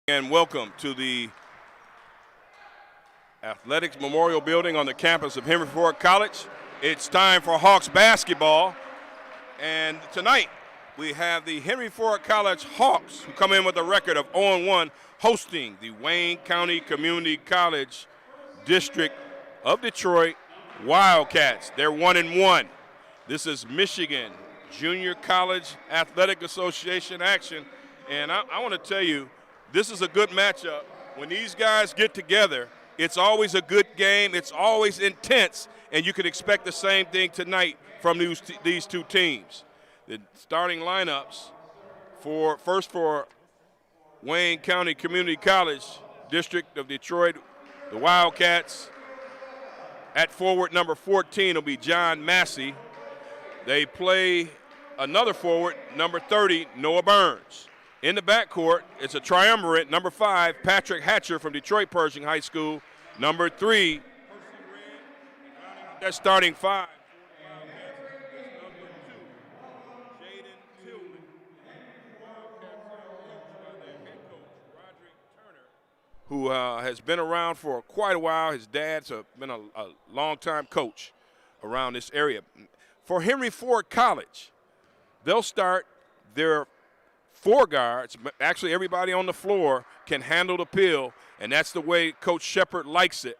And welcome to the Athletics Memorial Building on the campus of Henry Ford College. It's time for Hawks basketball. And tonight we have the Henry Ford College Hawks, who come in with a record of 0-1, hosting the Wayne County Community College District of Detroit Wildcats. They're 1-1. This is Michigan Junior College Athletic Association action. And I want to tell you, this is a good matchup. When these guys get together, it's always a good game. It's always intense, and you can expect the same thing tonight from these two teams. The starting lineups for Wayne County Community College District of Detroit, the Wildcats. At forward, number 14 will be John Massey. They play another forward, number 30, Noah Burns. In the backcourt, it's a triumvirate. Number 5, Patrick Hatcher from Detroit Pershing High School. Number 3, that's starting 5. Who has been around for quite a while. His dad's been a long-time coach around this area. For Henry Ford College, they'll start their 4 guards. Actually, everybody on the floor can handle the pill, and that's the way Coach Shepard likes it.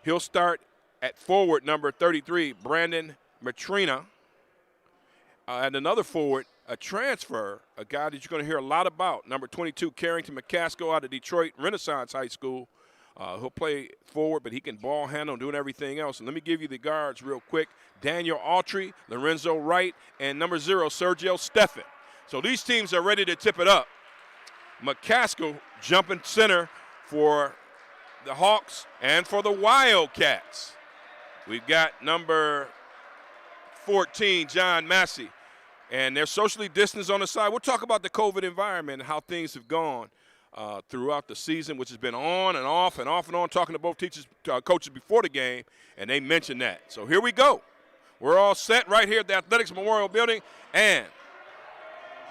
He'll start at forward, number 33, Brandon Matrina. And another forward, a transfer, a guy that you're going to hear a lot about, number 22, Carrington McCaskill out of Detroit Renaissance High School. He'll play forward, but he can ball handle and doing everything else. And let me give you the guards real quick. Daniel Autry, Lorenzo Wright, and number 0, Sergio Steffen. So these teams are ready to tip it up. McCaskill jumping center for the Hawks and for the Wildcats. We've got number 14, John Massey. And they're socially distanced on the side. We'll talk about the COVID environment and how things have gone throughout the season, which has been on and off and off and on, talking to both coaches before the game, and they mentioned that. So here we go. We're all set right here at the Athletics Memorial Building, and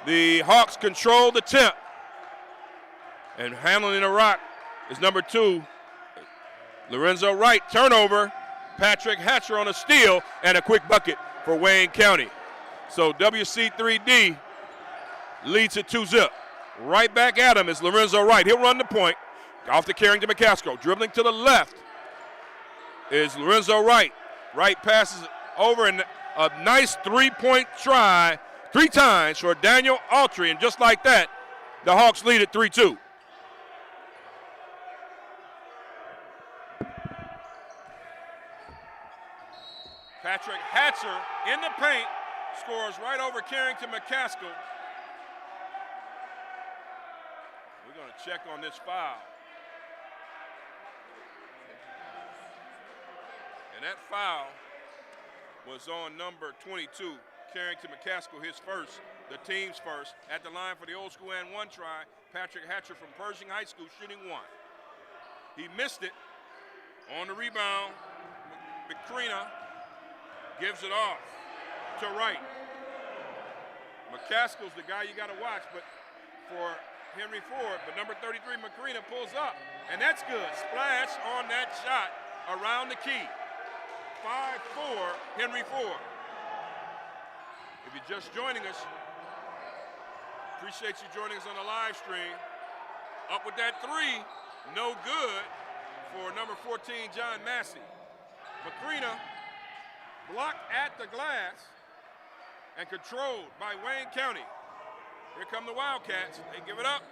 the Hawks control the tip. And handling the rock is number 2, Lorenzo Wright. Turnover, Patrick Hatcher on a steal, and a quick bucket for Wayne County. So WC3D leads it 2-zip. Right back at him is Lorenzo Wright. He'll run the point. Off to Carrington McCaskill. Dribbling to the left is Lorenzo Wright. Wright passes it over, and a nice three-point try 3 times for Daniel Autry. And just like that, the Hawks lead at 3-2. Patrick Hatcher in the paint. Scores right over Carrington McCaskill. We're going to check on this foul. And that foul was on number 22, Carrington McCaskill, his first, the team's first. At the line for the old school and 1 try, Patrick Hatcher from Pershing High School shooting 1. He missed it. On the rebound, McCrina gives it off to Wright. McCaskill's the guy you got to watch, but for Henry Ford, but number 33, McCrina, pulls up, and that's good. Splash on that shot around the key. 5-4, Henry Ford. If you're just joining us, appreciate you joining us on the live stream. Up with that 3, no good for number 14, John Massey. McCrina blocked at the glass and controlled by Wayne County. Here come the Wildcats. They give it up,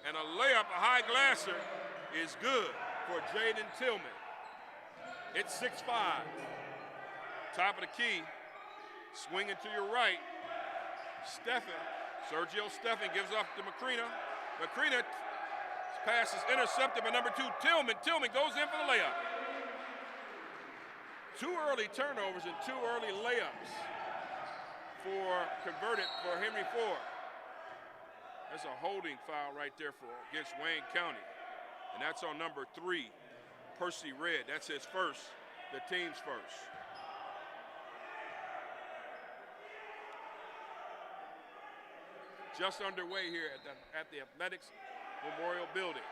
and a layup, a high glasser, is good for Jaden Tillman. It's 6-5. Top of the key, swinging to your right. Sergio Steffen gives off to McCrina. McCrina pass is intercepted by number 2, Tillman. Tillman goes in for the layup. 2 early turnovers and 2 early layups converted for Henry Ford. That's a holding foul right there against Wayne County. And that's on number 3, Percy Red. That's his first, the team's first. Just underway here at the Athletics Memorial Building.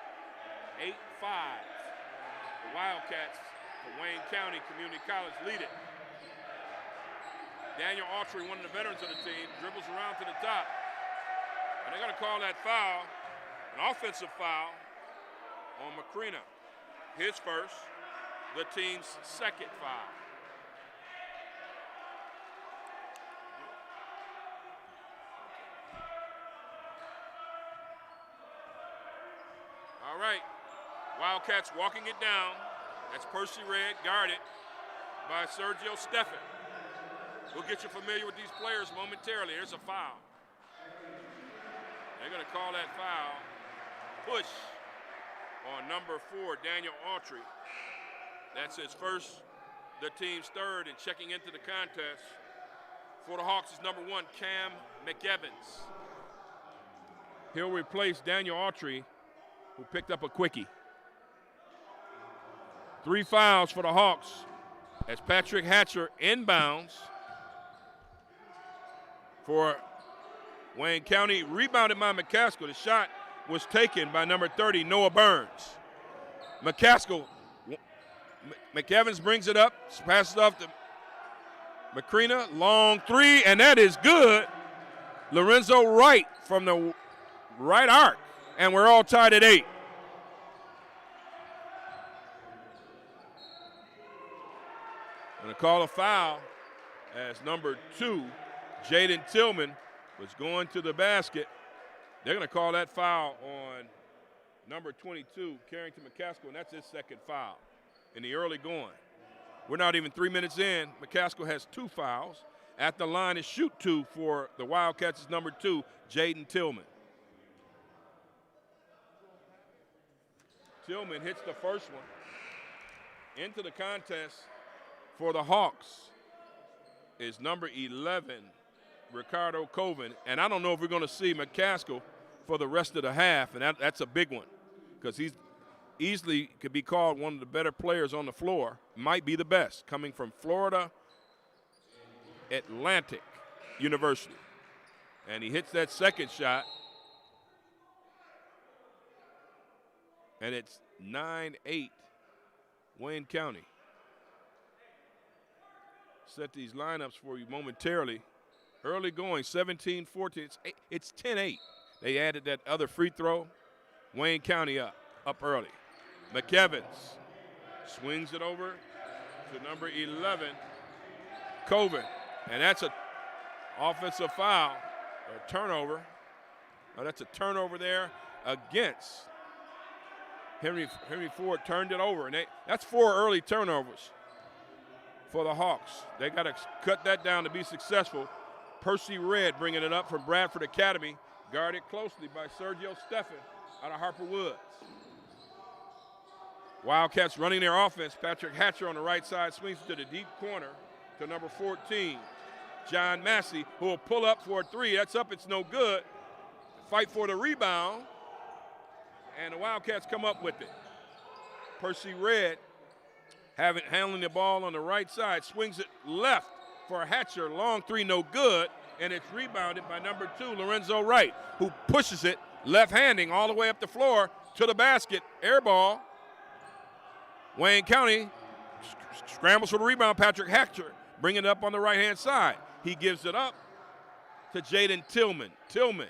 8-5. The Wildcats for Wayne County Community College lead it. Daniel Autry, one of the veterans of the team, dribbles around to the top. And they're going to call that foul, an offensive foul on Macrina. His first, the team's second foul. All right, Wildcats walking it down. That's Percy Red, guarded by Sergio Steffen. We'll get you familiar with these players momentarily. Here's a foul. They're going to call that foul. Push on number 4, Daniel Autry. That's his first, the team's third, and checking into the contest for the Hawks is number 1, Cam McEvans. He'll replace Daniel Autry, who picked up a quickie. 3 fouls for the Hawks as Patrick Hatcher inbounds for Wayne County. Rebounded by McCaskill. The shot was taken by number 30, Noah Burns. McEvans brings it up, passes off to Macrina, long 3, and that is good. Lorenzo Wright from the right arc, and we're all tied at 8. Going to call a foul as number 2, Jaden Tillman, was going to the basket. They're going to call that foul on number 22, Carrington McCaskill, and that's his second foul in the early going. We're not even 3 minutes in. McCaskill has 2 fouls. At the line is shoot 2 for the Wildcats is number 2, Jaden Tillman. Tillman hits the first one. Into the contest for the Hawks is number 11, Ricardo Coven. And I don't know if we're going to see McCaskill for the rest of the half, and that's a big one because he's easily could be called one of the better players on the floor, might be the best, coming from Florida Atlantic University. And he hits that second shot, and it's 9-8 Wayne County. Set these lineups for you momentarily. Early going, 17-14. It's 10-8. They added that other free throw. Wayne County up early. McEvans swings it over to number 11, Coven. And that's an offensive foul, a turnover. Oh, that's a turnover there against Henry Ford. Turned it over, and that's 4 early turnovers for the Hawks. They got to cut that down to be successful. Percy Red bringing it up from Bradford Academy, guarded closely by Sergio Steffen out of Harper Woods. Wildcats running their offense. Patrick Hatcher on the right side swings to the deep corner to number 14, John Massey, who will pull up for a 3. That's up, it's no good. Fight for the rebound, and the Wildcats come up with it. Percy Red handling the ball on the right side, swings it left for Hatcher, long 3, no good, and it's rebounded by number 2, Lorenzo Wright, who pushes it left-handing all the way up the floor to the basket, air ball. Wayne County scrambles for the rebound. Patrick Hatcher bringing it up on the right-hand side. He gives it up to Jaden Tillman. Tillman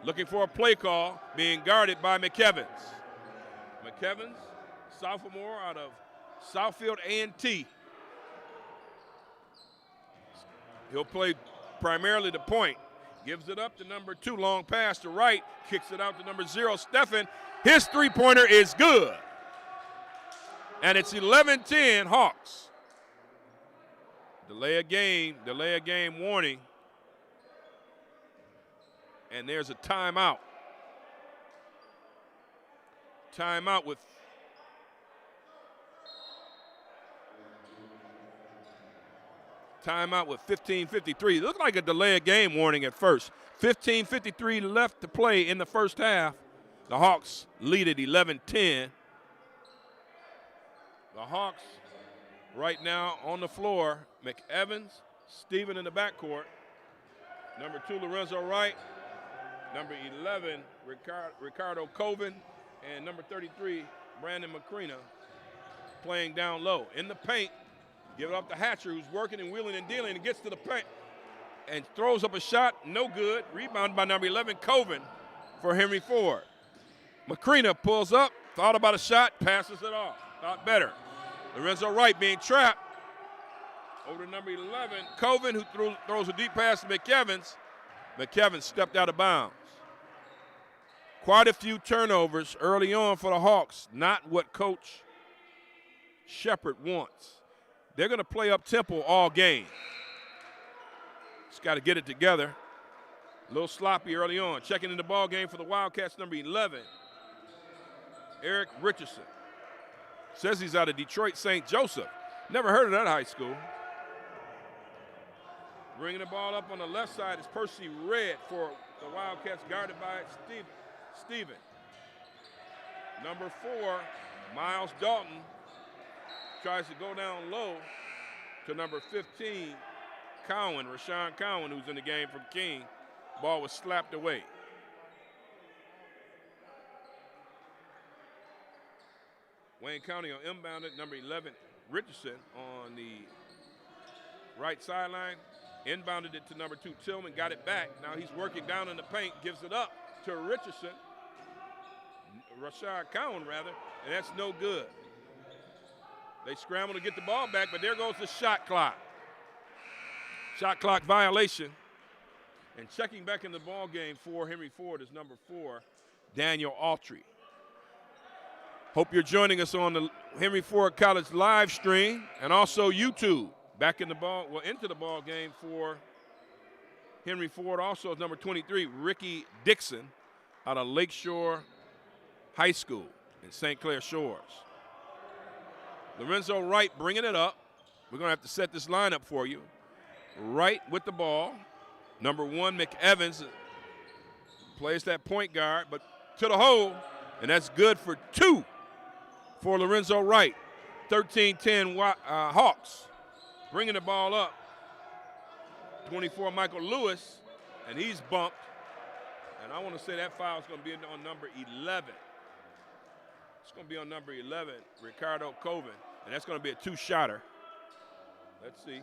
looking for a play call, being guarded by McEvans. McEvans, sophomore out of Southfield A&T. He'll play primarily the point. Gives it up to number 2, long pass to Wright. Kicks it out to number 0, Steffen. His three-pointer is good. And it's 11-10 Hawks. Delay a game warning. And there's a timeout. Timeout with Timeout with 15:53. It looked like a delay of game warning at first. 15:53 left to play in the first half. The Hawks lead at 11-10. The Hawks right now on the floor, McEvans, Steven in the backcourt. Number 2, Lorenzo Wright. number 11, Ricardo Coven, and number 33, Brandon McCrena, playing down low. In the paint, give it up to Hatcher, who's working and wheeling and dealing, and gets to the paint and throws up a shot, no good. Rebound by number 11, Coven, for Henry Ford. McCrena pulls up, thought about a shot, passes it off. Thought better. Lorenzo Wright being trapped. Over to number 11, Coven, who throws a deep pass to McEvans. McEvans stepped out of bounds. Quite a few turnovers early on for the Hawks. Not what Coach Shepard wants. They're going to play up tempo all game. Just got to get it together. A little sloppy early on. Checking in the ball game for the Wildcats, number 11, Eric Richardson. Says he's out of Detroit St. Joseph. Never heard of that high school. Bringing the ball up on the left side is Percy Red for the Wildcats, guarded by Steven. Number 4, Miles Dalton, tries to go down low to number 15, Cowan, Rashawn Cowan, who's in the game from King. Ball was slapped away. Wayne County on inbounded, number 11, Richardson on the right sideline. Inbounded it to number 2, Tillman, got it back. Now he's working down in the paint, gives it up to Richardson, Rashad Cowan rather, and that's no good. They scramble to get the ball back, but there goes the shot clock. Shot clock violation. And checking back in the ball game for Henry Ford is number 4, Daniel Autry. Hope you're joining us on the Henry Ford College live stream and also YouTube. Back in the ball, into the ball game for Henry Ford also is number 23, Ricky Dixon, out of Lakeshore High School in St. Clair Shores. Lorenzo Wright bringing it up. We're going to have to set this lineup for you. Wright with the ball. Number 1, McEvans, plays that point guard, but to the hole, and that's good for 2 for Lorenzo Wright. 13-10 Hawks. Bringing the ball up. 24, Michael Lewis, and he's bumped. And I want to say that foul is going to be on number 11. It's going to be on number 11, Ricardo Coven, and that's going to be a 2-shotter. Let's see.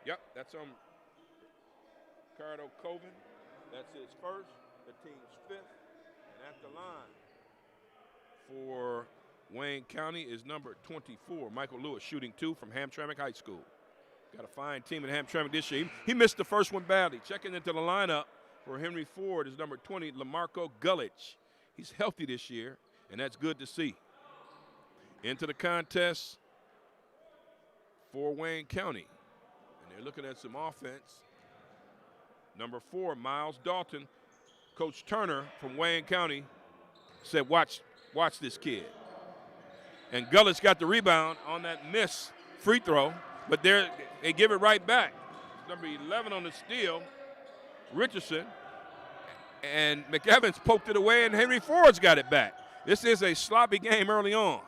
Yep, that's on Ricardo Coven. That's his first, the team's 5th. And at the line for Wayne County is number 24, Michael Lewis, shooting 2 from Hamtramck High School. Got a fine team at Hamtramck this year. He missed the first one badly. Checking into the lineup for Henry Ford is number 20, Lamarco Gullich. He's healthy this year, and that's good to see. Into the contest for Wayne County. And they're looking at some offense. Number 4, Miles Dalton. Coach Turner from Wayne County said, watch this kid. And Gullich got the rebound on that missed free throw, but they give it right back. Number 11 on the steal, Richardson. And McEvans poked it away, and Henry Ford's got it back. This is a sloppy game early on.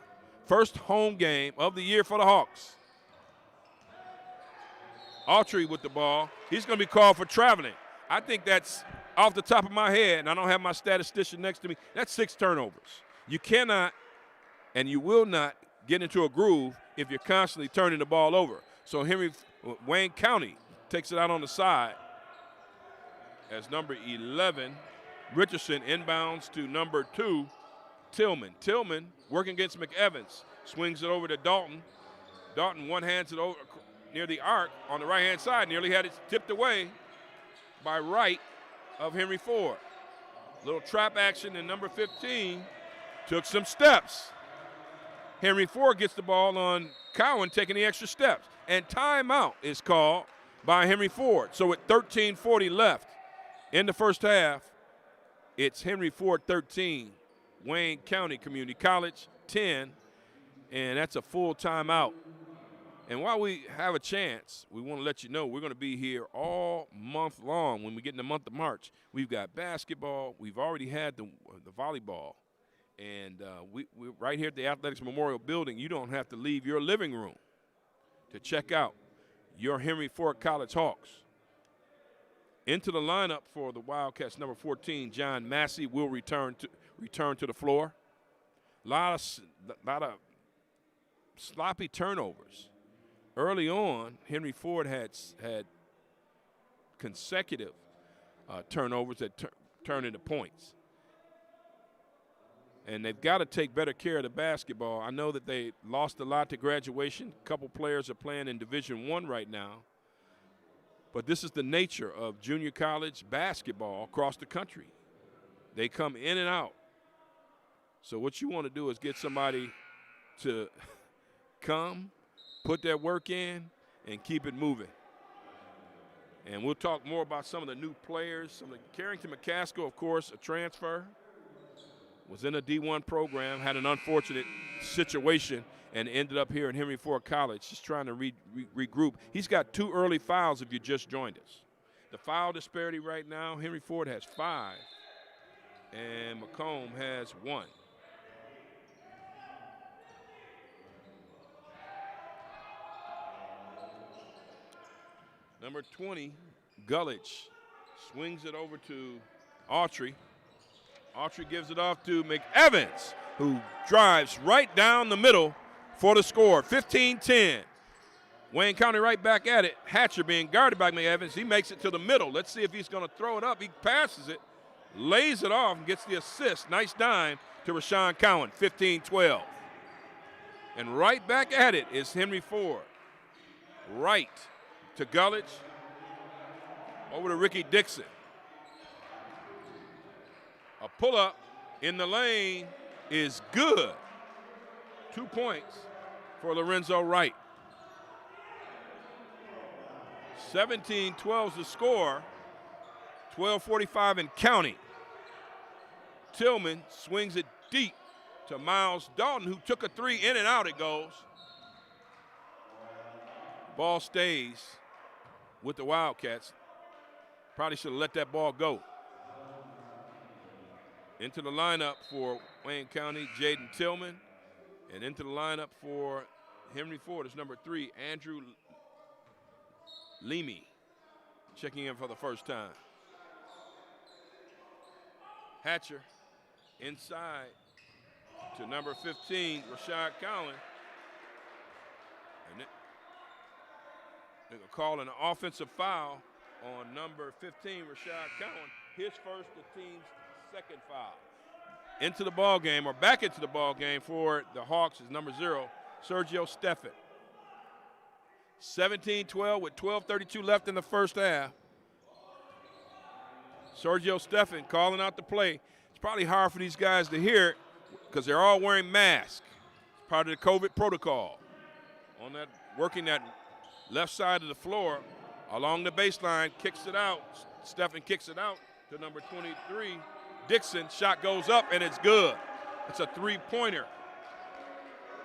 First home game of the year for the Hawks. Autry with the ball. He's going to be called for traveling. I think that's off the top of my head, and I don't have my statistician next to me. That's 6 turnovers. You cannot and you will not get into a groove if you're constantly turning the ball over. So Wayne County takes it out on the side as number 11, Richardson, inbounds to number 2, Tillman. Tillman working against McEvans, swings it over to Dalton. Dalton one-hands it over near the arc on the right-hand side, nearly had it tipped away by Wright of Henry Ford. Little trap action, and number 15 took some steps. Henry Ford gets the ball on Cowan taking the extra steps. And timeout is called by Henry Ford. So with 13:40 left in the first half, it's Henry Ford 13, Wayne County Community College 10, and that's a full timeout. And while we have a chance, we want to let you know we're going to be here all month long. When we get in the month of March, we've got basketball. We've already had the volleyball. And we're right here at the Athletics Memorial Building. You don't have to leave your living room to check out your Henry Ford College Hawks. Into the lineup for the Wildcats, number 14, John Massey will return to the floor. A lot of sloppy turnovers. Early on, Henry Ford had consecutive turnovers that turn into points. And they've got to take better care of the basketball. I know that they lost a lot to graduation. A couple players are playing in Division I right now. But this is the nature of junior college basketball across the country. They come in and out. So what you want to do is get somebody to come, put their work in, and keep it moving. And we'll talk more about some of the new players. Carrington McCaskill, of course, a transfer, was in a D1 program, had an unfortunate situation, and ended up here in Henry Ford College just trying to regroup. He's got 2 early fouls if you just joined us. The foul disparity right now, Henry Ford has 5, and Macomb has 1. Number 20, Gulledge, swings it over to Autry. Autry gives it off to McEvans, who drives right down the middle for the score, 15-10. Wayne County right back at it. Hatcher being guarded by McEvans. He makes it to the middle. Let's see if he's going to throw it up. He passes it, lays it off, and gets the assist. Nice dime to Rashawn Cowan, 15-12. And right back at it is Henry Ford. Right to Gulledge, over to Ricky Dixon. A pull-up in the lane is good. 2 points for Lorenzo Wright. 17-12 is the score. 12:45 and counting. Tillman swings it deep to Miles Dalton, who took a 3, in and out it goes. Ball stays with the Wildcats. Probably should have let that ball go. Into the lineup for Wayne County, Jaden Tillman. And into the lineup for Henry Ford is number 3, Andrew Leamy, checking in for the first time. Hatcher inside to number 15, Rashad Cowan. And they're going to call an offensive foul on number 15, Rashad Cowan. His first, the team's second foul. Into the ball game, or back into the ball game for the Hawks is number 0, Sergio Steffen. 17-12 with 12:32 left in the first half. Sergio Steffen calling out the play. It's probably hard for these guys to hear because they're all wearing masks. It's part of the COVID protocol. On that, working that left side of the floor, along the baseline, kicks it out. Steffen kicks it out to number 23, Dixon. Shot goes up, and it's good. It's a 3-pointer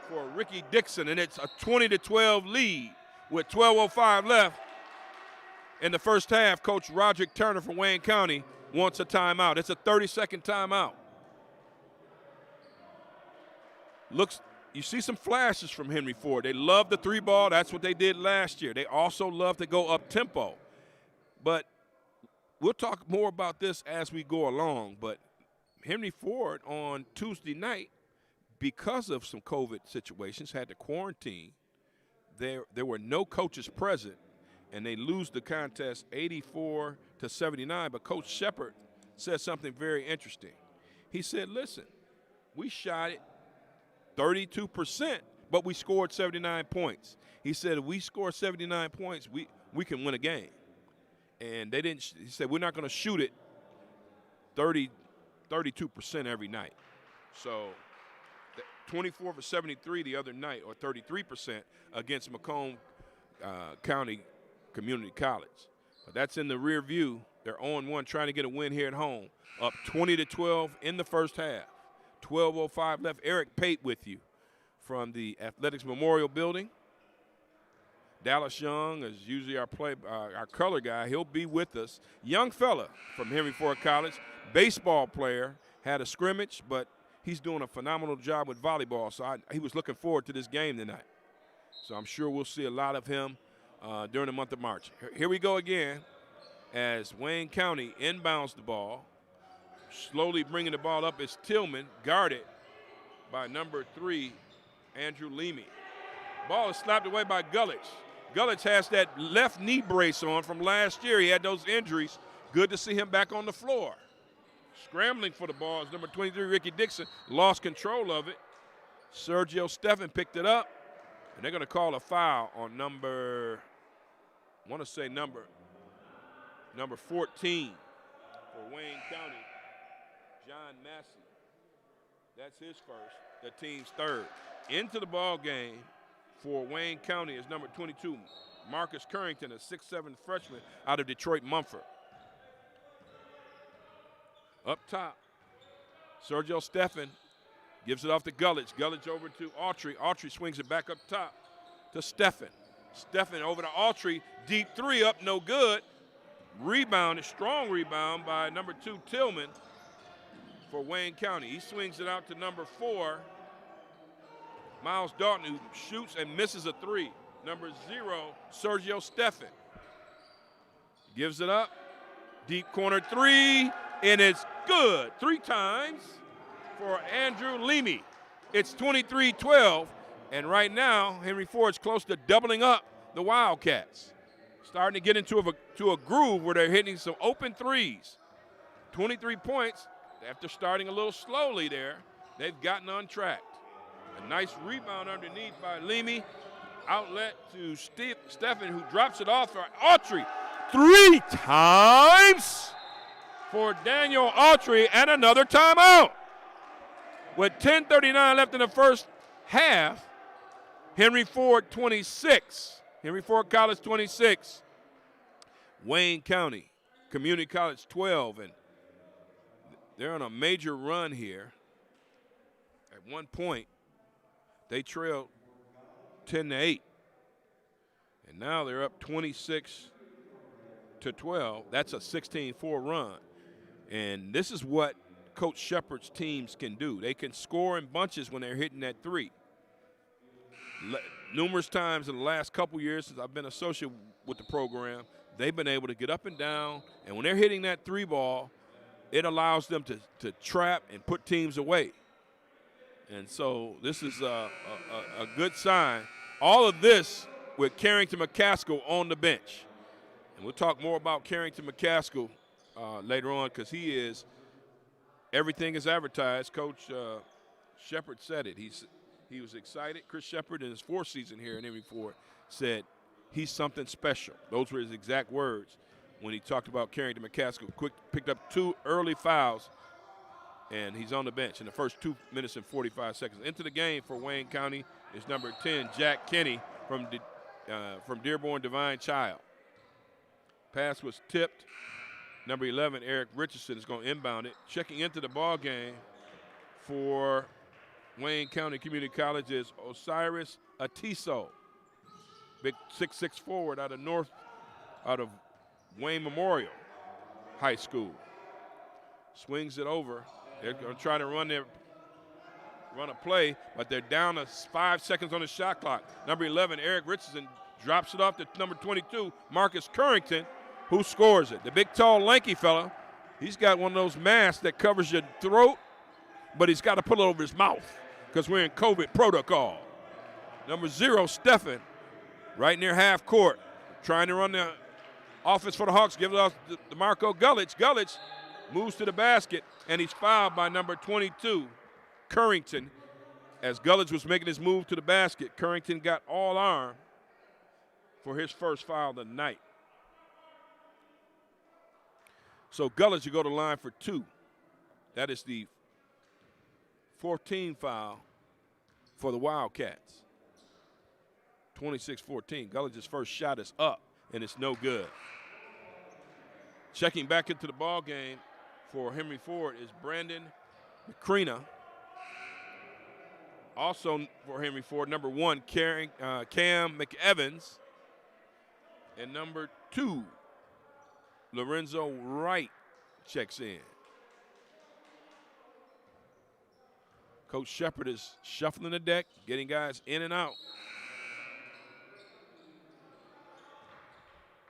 for Ricky Dixon, and it's a 20-12 lead with 12:05 left in the first half. Coach Roderick Turner from Wayne County wants a timeout. It's a 30-second timeout. You see some flashes from Henry Ford. They love the 3-ball. That's what they did last year. They also love to go up-tempo. But we'll talk more about this as we go along. But Henry Ford on Tuesday night, because of some COVID situations, had to quarantine. There were no coaches present, and they lose the contest 84-79. But Coach Shepard said something very interesting. He said, listen, we shot it 32%, but we scored 79 points. He said, if we score 79 points, we can win a game. And they didn't. He said, we're not going to shoot it 32% every night. So 24 for 73 the other night, or 33% against Macomb County Community College. But that's in the rear view. They're 0-1, trying to get a win here at home. Up 20-12 in the first half. 12:05 left. Eric Pate with you from the Athletics Memorial Building. Dallas Young is usually our color guy. He'll be with us. Young fella from Henry Ford College, baseball player, had a scrimmage, but he's doing a phenomenal job with volleyball. So he was looking forward to this game tonight. So I'm sure we'll see a lot of him during the month of March. Here we go again. as Wayne County inbounds the ball. Slowly bringing the ball up is Tillman, guarded by number 3, Andrew Leamy. Ball is slapped away by Gullich. Gullich has that left knee brace on from last year. He had those injuries. Good to see him back on the floor. Scrambling for the ball is number 23, Ricky Dixon. Lost control of it. Sergio Steffen picked it up, and they're going to call a foul on number 14 for Wayne County, John Massey. That's his first, the team's third. Into the ball game for Wayne County is number 22, Marcus Currington, a 6'7" freshman out of Detroit Mumford. Up top, Sergio Steffen gives it off to Gullich. Gullich over to Autry. Autry swings it back up top to Steffen. Steffen over to Autry. Deep three up, no good. Rebound, a strong rebound by number 2, Tillman for Wayne County. He swings it out to number 4, Miles Dalton, who shoots and misses a 3. Number 0, Sergio Steffen. Gives it up. Deep corner 3, and it's good. 3 times for Andrew Leamy. It's 23-12, and right now Henry Ford's close to doubling up the Wildcats. Starting to get into a groove where they're hitting some open threes. 23 points after starting a little slowly there. They've gotten on track. A nice rebound underneath by Leamy. Outlet to Steffen, who drops it off for Autry. 3 times for Daniel Autry, and another timeout. With 10:39 left in the first half, Henry Ford 26. Henry Ford College 26. Wayne County Community College 12, and they're on a major run here. At one point, they trailed 10-8, and now they're up 26-12. That's a 16-4 run, and this is what Coach Shepard's teams can do. They can score in bunches when they're hitting that 3. Numerous times in the last couple years since I've been associated with the program, they've been able to get up and down, and when they're hitting that 3 ball, it allows them to trap and put teams away. And so this is a good sign. All of this with Carrington McCaskill on the bench. And we'll talk more about Carrington McCaskill later on, because everything is advertised. Coach Shepard said it. He was excited. Chris Shepard, in his 4th season here in Henry Ford, said he's something special. Those were his exact words when he talked about Carrington McCaskill. Picked up 2 early fouls, and he's on the bench in the first 2 minutes and 45 seconds. Into the game for Wayne County is number 10, Jack Kinney from Dearborn Divine Child. Pass was tipped. Number 11, Eric Richardson, is going to inbound it. Checking into the ball game for Wayne County Community College is Osiris Atiso, big 6'6" forward out of Wayne Memorial High School. Swings it over. They're going to try to run a play, but they're down to 5 seconds on the shot clock. Number 11, Eric Richardson, drops it off to number 22, Marcus Currington, who scores it. The big, tall, lanky fella, he's got one of those masks that covers your throat, but he's got to put it over his mouth because we're in COVID protocol. Number 0, Steffen, right near half court, trying to run the offense for the Hawks. Give it off to Marco Gullich. Gullich moves to the basket, and he's fouled by number 22, Currington. As Gullich was making his move to the basket, Currington got all arm for his first foul of the night. So Gullich will go to the line for 2. That is the 14th foul for the Wildcats. 26-14. Gullich's first shot is up, and it's no good. Checking back into the ball game for Henry Ford is Brandon McCrena. Also for Henry Ford, number 1, Cam McEvans. And number 2, Lorenzo Wright checks in. Coach Shepard is shuffling the deck, getting guys in and out.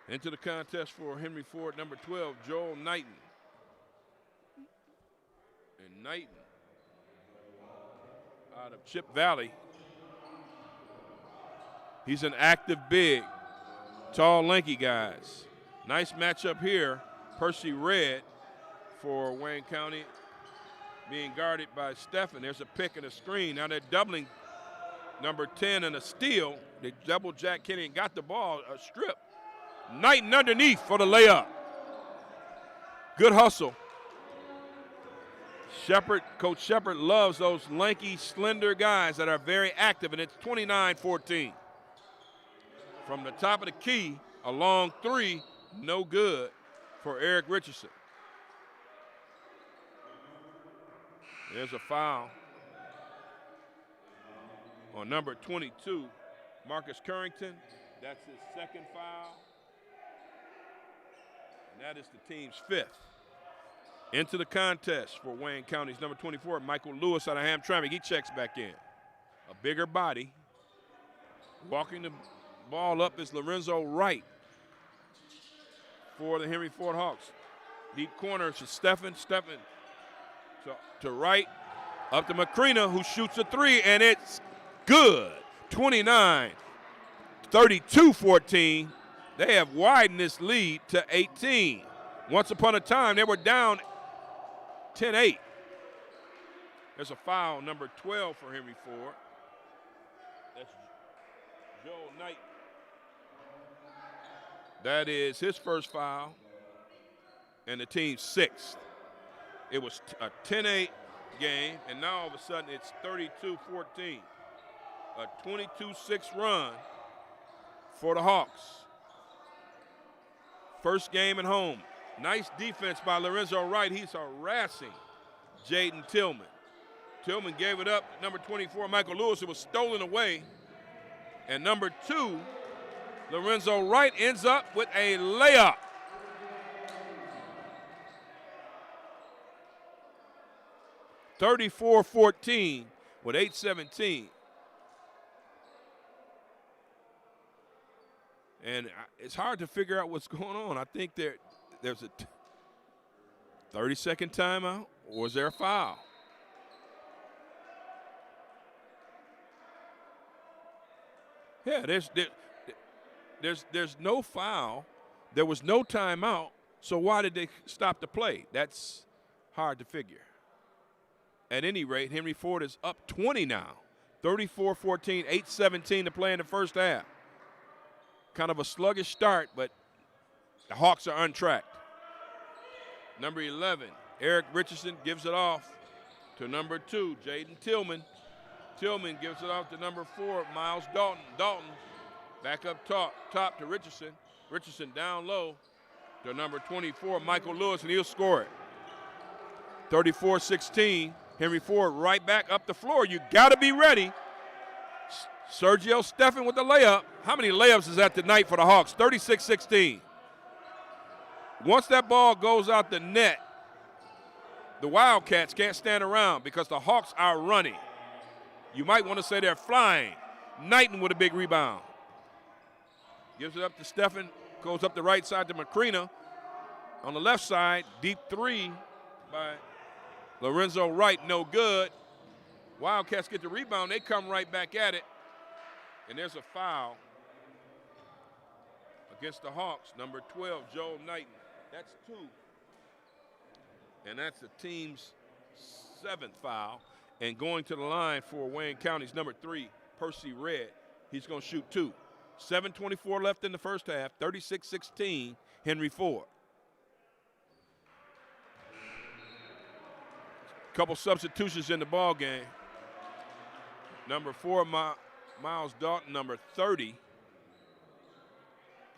Into the contest for Henry Ford, number 12, Joel Knighton. And Knighton, out of Chip Valley. He's an active big, tall, lanky guys. Nice matchup here. Percy Red for Wayne County being guarded by Stephen. There's a pick and a screen. Now they're doubling number 10 and a steal. They double Jack Kenny and got the ball, a strip. Knighton underneath for the layup. Good hustle. Coach Shepard loves those lanky, slender guys that are very active, and it's 29-14. From the top of the key, a long three, no good for Eric Richardson. There's a foul on number 22, Marcus Currington. That's his second foul. And that is the team's fifth. Into the contest for Wayne County's number 24, Michael Lewis out of Hamtramck. He checks back in. A bigger body. Walking the ball up is Lorenzo Wright for the Henry Ford Hawks. Deep corner to Stephen. Stephen to Wright. Up to Macrina, who shoots a three, and it's good. 29-32-14. They have widened this lead to 18. Once upon a time, they were down 10-8. There's a foul, number 12 for Henry Ford. That's Joel Knight. That is his first foul and the team's sixth. It was a 10-8 game, and now all of a sudden it's 32-14. A 22-6 run for the Hawks. First game at home. Nice defense by Lorenzo Wright. He's harassing Jaden Tillman. Tillman gave it up. Number 24, Michael Lewis. It was stolen away. And number 2, Lorenzo Wright ends up with a layup. (34-14) with 8:17. And it's hard to figure out what's going on. I think there's a 30-second timeout, or is there a foul? Yeah, there's no foul. There was no timeout, so why did they stop the play? That's hard to figure. At any rate, Henry Ford is up 20 now. 34-14, 8:17 to play in the first half. Kind of a sluggish start, but the Hawks are untracked. Number 11, Eric Richardson gives it off to number 2, Jaden Tillman. Tillman gives it off to number 4, Miles Dalton. Dalton back up top to Richardson. Richardson down low to number 24, Michael Lewis, and he'll score it. 34-16, Henry Ford right back up the floor. You got to be ready. Sergio Stephan with the layup. How many layups is that tonight for the Hawks? 36-16. Once that ball goes out the net, the Wildcats can't stand around because the Hawks are running. You might want to say they're flying. Knighton with a big rebound. Gives it up to Stephan. Goes up the right side to Macrina. On the left side, deep three by Lorenzo Wright, no good. Wildcats get the rebound. They come right back at it. And there's a foul against the Hawks. Number 12, Joel Knighton. That's 2. And that's the team's 7th foul. And going to the line for Wayne County's number 3, Percy Red. He's going to shoot 2. 7:24 left in the first half. 36-16, Henry Ford. Couple substitutions in the ball game. Number 4, Miles Dalton. Number 30,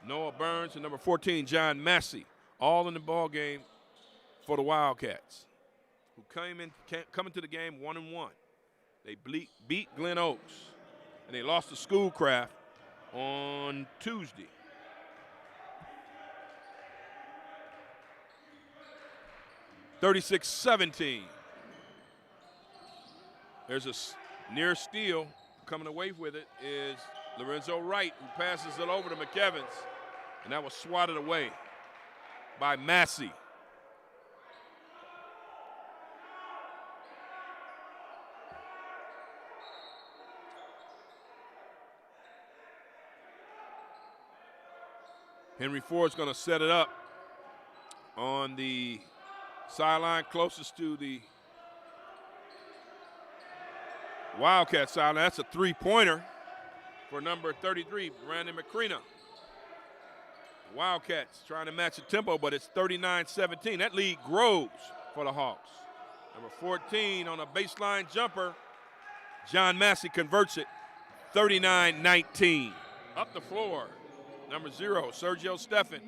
Noah Burns. And number 14, John Massey. All in the ball game for the Wildcats, who come into the game 1-1. They beat Glen Oaks, and they lost to Schoolcraft on Tuesday. (36-17). There's a near steal. Coming away with it is Lorenzo Wright, who passes it over to McEvans. And that was swatted away by Massey. Henry Ford's going to set it up on the sideline closest to the Wildcat sideline. That's a three-pointer for number 33, Brandon McCrena. Wildcats trying to match the tempo, but it's 39-17. That lead grows for the Hawks. Number 14 on a baseline jumper. John Massey converts it, 39-19. Up the floor, number 0, Sergio Steffen.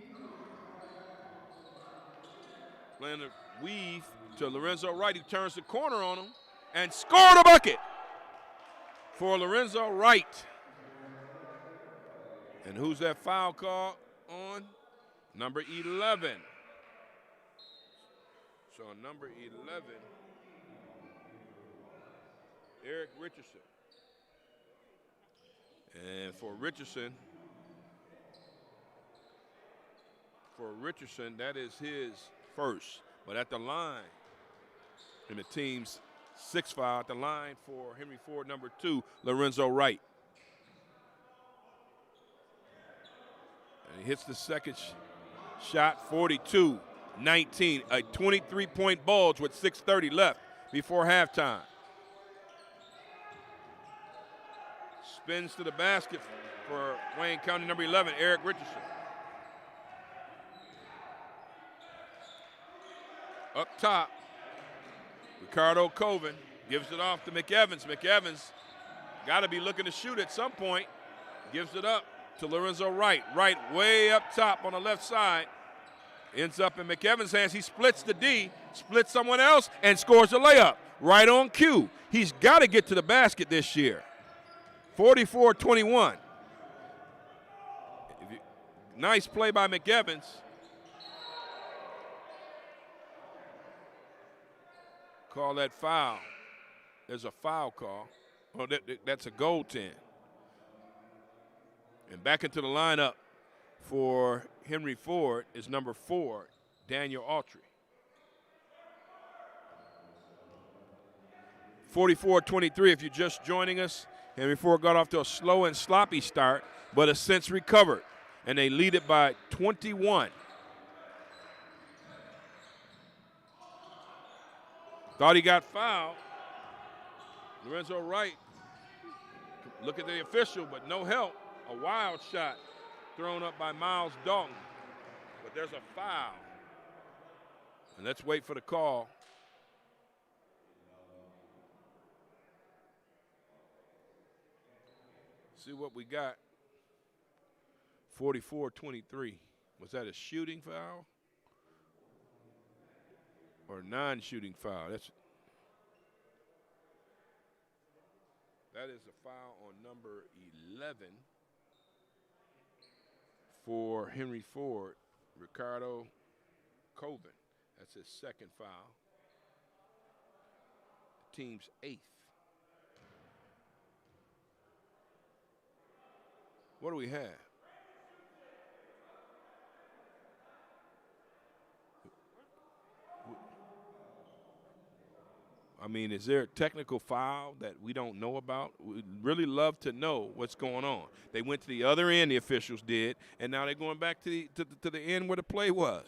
Playing a weave to Lorenzo Wright. He turns the corner on him and scored a bucket for Lorenzo Wright. And who's that foul call on? Number 11. So number 11, Eric Richardson. And for Richardson, that is his first. But at the line, in the team's sixth foul, at the line for Henry Ford, number 2, Lorenzo Wright. And he hits the second shot, 42-19, a 23-point bulge with 6:30 left before halftime. Spins to the basket for Wayne County, number 11, Eric Richardson. Up top, Ricardo Coven gives it off to McEvans. McEvans got to be looking to shoot at some point. Gives it up to Lorenzo Wright. Wright way up top on the left side. Ends up in McEvans' hands. He splits the D, splits someone else, and scores a layup right on cue. He's got to get to the basket this year. 44-21. Nice play by McEvans. Call that foul. There's a foul call. Oh, that's a goaltend. And back into the lineup for Henry Ford is number 4, Daniel Autry. 44-23 if you're just joining us. Henry Ford got off to a slow and sloppy start, but has since recovered. And they lead it by 21. Thought he got fouled. Lorenzo Wright, look at the official, but no help. A wild shot thrown up by Miles Dalton. But there's a foul. And let's wait for the call. See what we got. 44-23. Was that a shooting foul? Or non-shooting foul? That is a foul on number 11 for Henry Ford, Ricardo Coven. That's his second foul. The team's 8th. What do we have? I mean, is there a technical foul that we don't know about? We'd really love to know what's going on. They went to the other end, the officials did, and now they're going back to the end where the play was.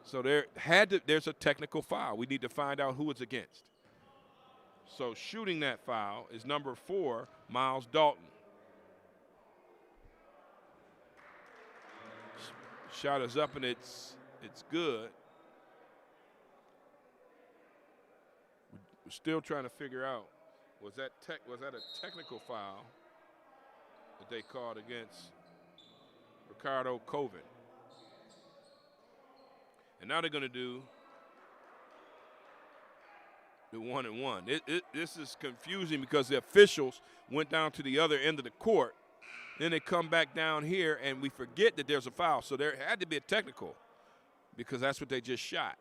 So there's a technical foul. We need to find out who it's against. So shooting that foul is number 4, Miles Dalton. Shot is up and it's good. We're still trying to figure out, was that a technical foul that they called against Ricardo Coven? And now they're going to do the 1-and-1. This is confusing because the officials went down to the other end of the court. Then they come back down here, and we forget that there's a foul. So there had to be a technical because that's what they just shot.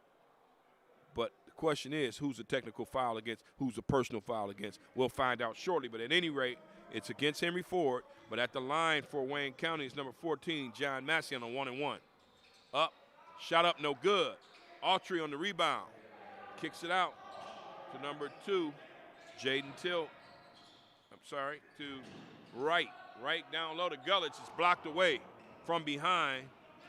But the question is, who's a technical foul against, who's a personal foul against? We'll find out shortly. But at any rate, It's against Henry Ford, but at the line for Wayne County is number 14, John Massey on a 1-and-1. Up, shot up, no good. Autry on the rebound. Kicks it out to number 2, Jaden Till. To Wright. Right down low to Gullich. It's blocked away from behind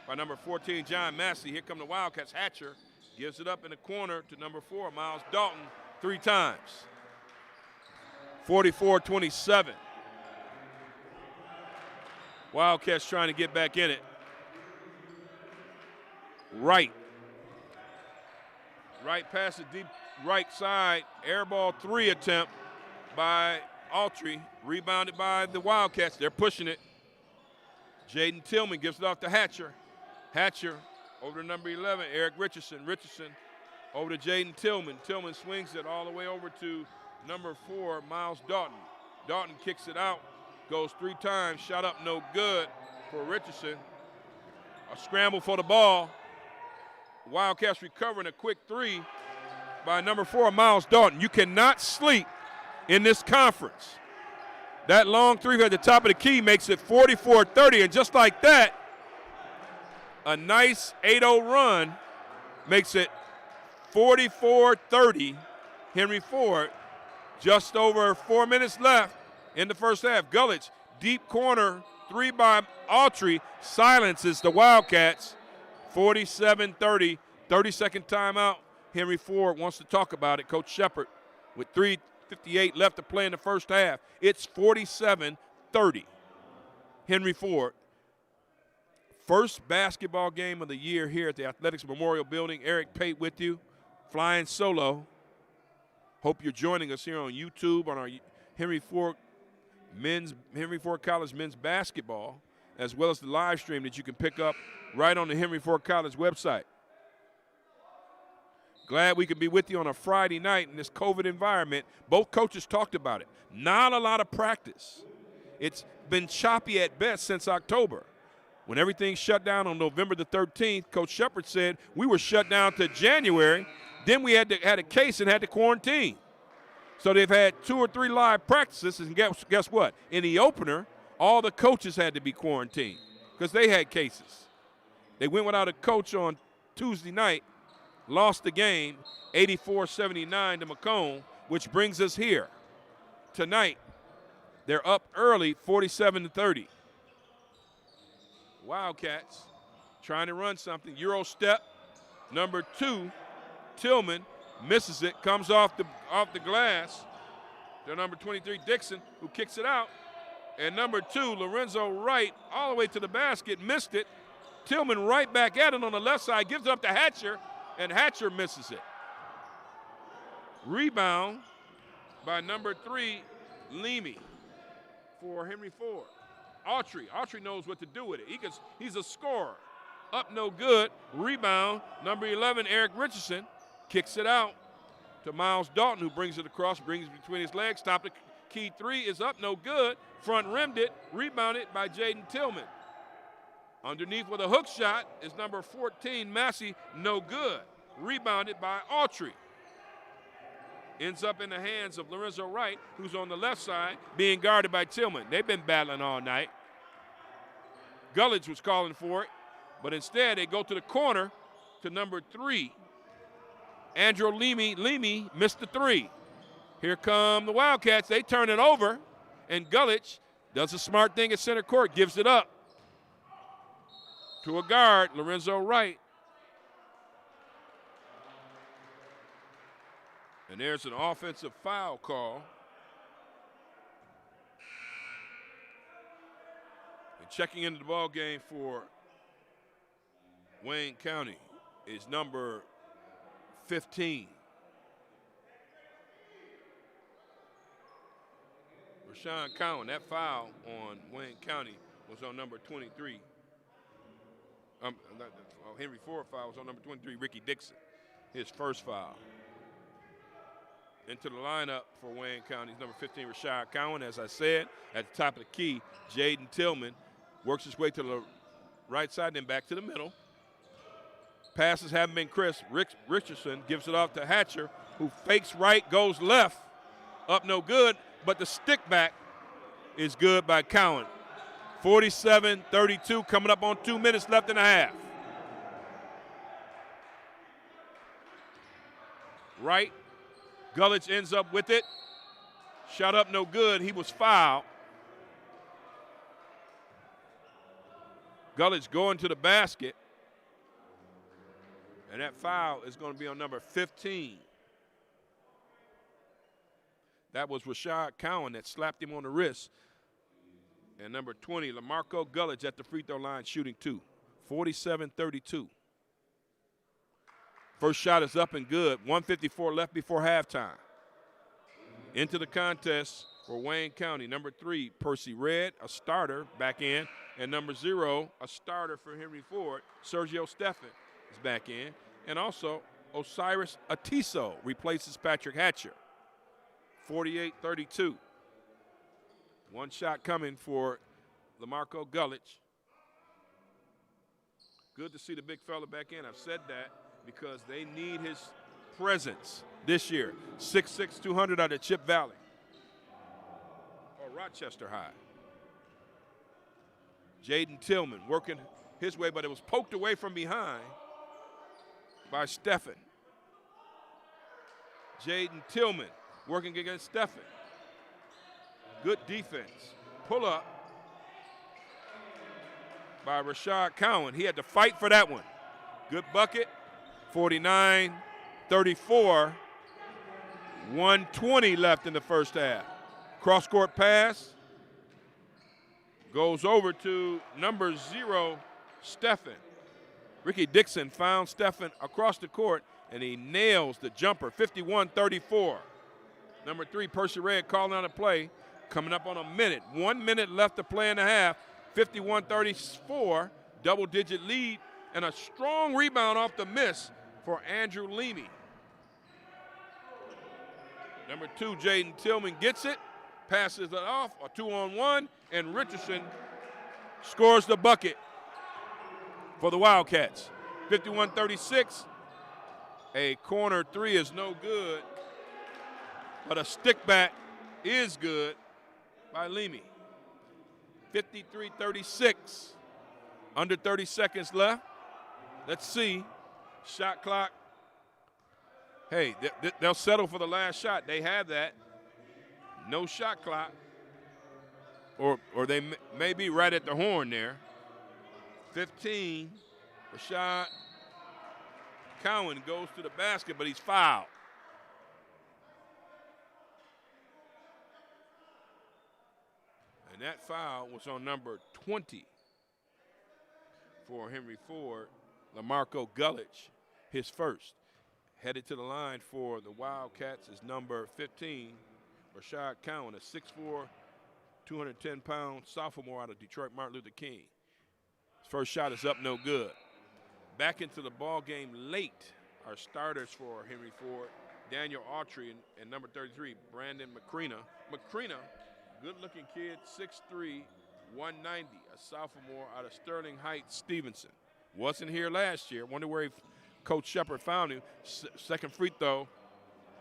by number 14, John Massey. Here come the Wildcats. Hatcher gives it up in the corner to number 4, Miles Dalton, 3 times. 44-27. Wildcats trying to get back in it. Right past the deep right side. Air ball 3 attempt by Autry. Rebounded by the Wildcats. They're pushing it. Jaden Tillman gives it off to Hatcher. Hatcher over to number 11, Eric Richardson. Richardson over to Jaden Tillman. Tillman swings it all the way over to number 4, Miles Dalton. Dalton kicks it out. Goes 3 times. Shot up no good for Richardson. A scramble for the ball. Wildcats recovering a quick 3 by number 4, Miles Dalton. You cannot sleep in this conference. That long 3 at the top of the key makes it 44-30, and just like that, a nice 8-0 run makes it 44-30. Henry Ford, just over 4 minutes left in the first half. Gullich, deep corner, 3 by Autry, silences the Wildcats. 47-30, 30-second timeout. Henry Ford wants to talk about it. Coach Shepard with 3:58 left to play in the first half. It's 47-30. Henry Ford. First basketball game of the year here at the Athletics Memorial Building. Eric Pate with you, flying solo. Hope you're joining us here on YouTube on our Henry Ford College men's basketball, as well as the live stream that you can pick up right on the Henry Ford College website. Glad we could be with you on a Friday night in this COVID environment. Both coaches talked about it. Not a lot of practice. It's been choppy at best since October. When everything shut down on November the 13th, Coach Shepard said we were shut down to January. Then we had a case and had to quarantine. So they've had 2 or 3 live practices, and guess what? In the opener, all the coaches had to be quarantined because they had cases. They went without a coach on Tuesday night, lost the game 84-79 to Macomb, which brings us here. Tonight, they're up early 47-30. Wildcats trying to run something. Euro step, number 2, Tillman misses it, comes off the glass to number 23, Dixon, who kicks it out. And number 2, Lorenzo Wright, all the way to the basket, missed it. Tillman right back at it on the left side, gives it up to Hatcher, and Hatcher misses it. Rebound by number 3, Leamy for Henry Ford. Autry knows what to do with it. He's a scorer. Up no good. Rebound, number 11, Eric Richardson, kicks it out to Miles Dalton, who brings it across, brings it between his legs. Top the key 3 is up no good. Front rimmed it, rebounded by Jaden Tillman. Underneath with a hook shot is number 14, Massey, no good. Rebounded by Autry. Ends up in the hands of Lorenzo Wright, who's on the left side, being guarded by Tillman. They've been battling all night. Gullich was calling for it, but instead they go to the corner to number 3. Andrew Leamy. Leamy missed the 3. Here come the Wildcats. They turn it over, and Gullich does a smart thing at center court, gives it up to a guard, Lorenzo Wright. And there's an offensive foul call. And checking into the ball game for Wayne County is number 15. Rashawn Cowan. That foul on Wayne County was on number 23. Henry Ford foul was on number 23, Ricky Dixon. His first foul. Into the lineup for Wayne County is number 15, Rashad Cowan. As I said, at the top of the key, Jaden Tillman works his way to the right side, then back to the middle. Passes haven't been crisp. Richardson gives it off to Hatcher, who fakes right, goes left. Up no good, but the stick back is good by Cowan. 47-32, coming up on 2 minutes left in the half. Right. Gullich ends up with it. Shot up no good. He was fouled. Gullich going to the basket. And that foul is going to be on number 15. That was Rashad Cowan that slapped him on the wrist. And number 20, LaMarco Gullich at the free throw line shooting 2. 47-32. First shot is up and good. 1:54 left before halftime. Into the contest for Wayne County. Number 3, Percy Red, a starter, back in. And number 0, a starter for Henry Ford, Sergio Steffen is back in. And also Osiris Atiso replaces Patrick Hatcher. 48-32. One shot coming for LaMarco Gullich. Good to see the big fella back in. I've said that because they need his presence this year. 6'6", 200 out of Chip Valley or Rochester High. Jaden Tillman working his way, but it was poked away from behind by Steffen. Jaden Tillman working against Steffen. Good defense. Pull up by Rashad Cowan. He had to fight for that one. Good bucket. 49-34. 1:20 left in the first half. Cross-court pass. Goes over to number 0, Steffen. Ricky Dixon found Steffen across the court, and he nails the jumper. 51-34. Number 3, Percy Red calling on a play. Coming up on a minute. 1 minute left to play in the half. 51-34, double-digit lead, and a strong rebound off the miss for Andrew Leamy. Number 2, Jaden Tillman gets it, passes it off, a 2-on-1, and Richardson scores the bucket for the Wildcats. 51-36, a corner 3 is no good, but a stick back is good by Leamy. 53-36, under 30 seconds left. Let's see, shot clock. Hey, they'll settle for the last shot. They have that. No shot clock. Or they may be right at the horn there. 15, Rashad Cowan goes to the basket, but he's fouled. And that foul was on number 20 for Henry Ford, LaMarco Gullich, his first. Headed to the line for the Wildcats is number 15, Rashad Cowan, a 6'4", 210-pound sophomore out of Detroit Martin Luther King. His first shot is up, no good. Back into the ball game late are starters for Henry Ford, Daniel Autry and number 33, Brandon McCrena. McCrena, good-looking kid, 6'3", 190, a sophomore out of Sterling Heights, Stevenson. Wasn't here last year. Wonder where Coach Shepard found him. Second free throw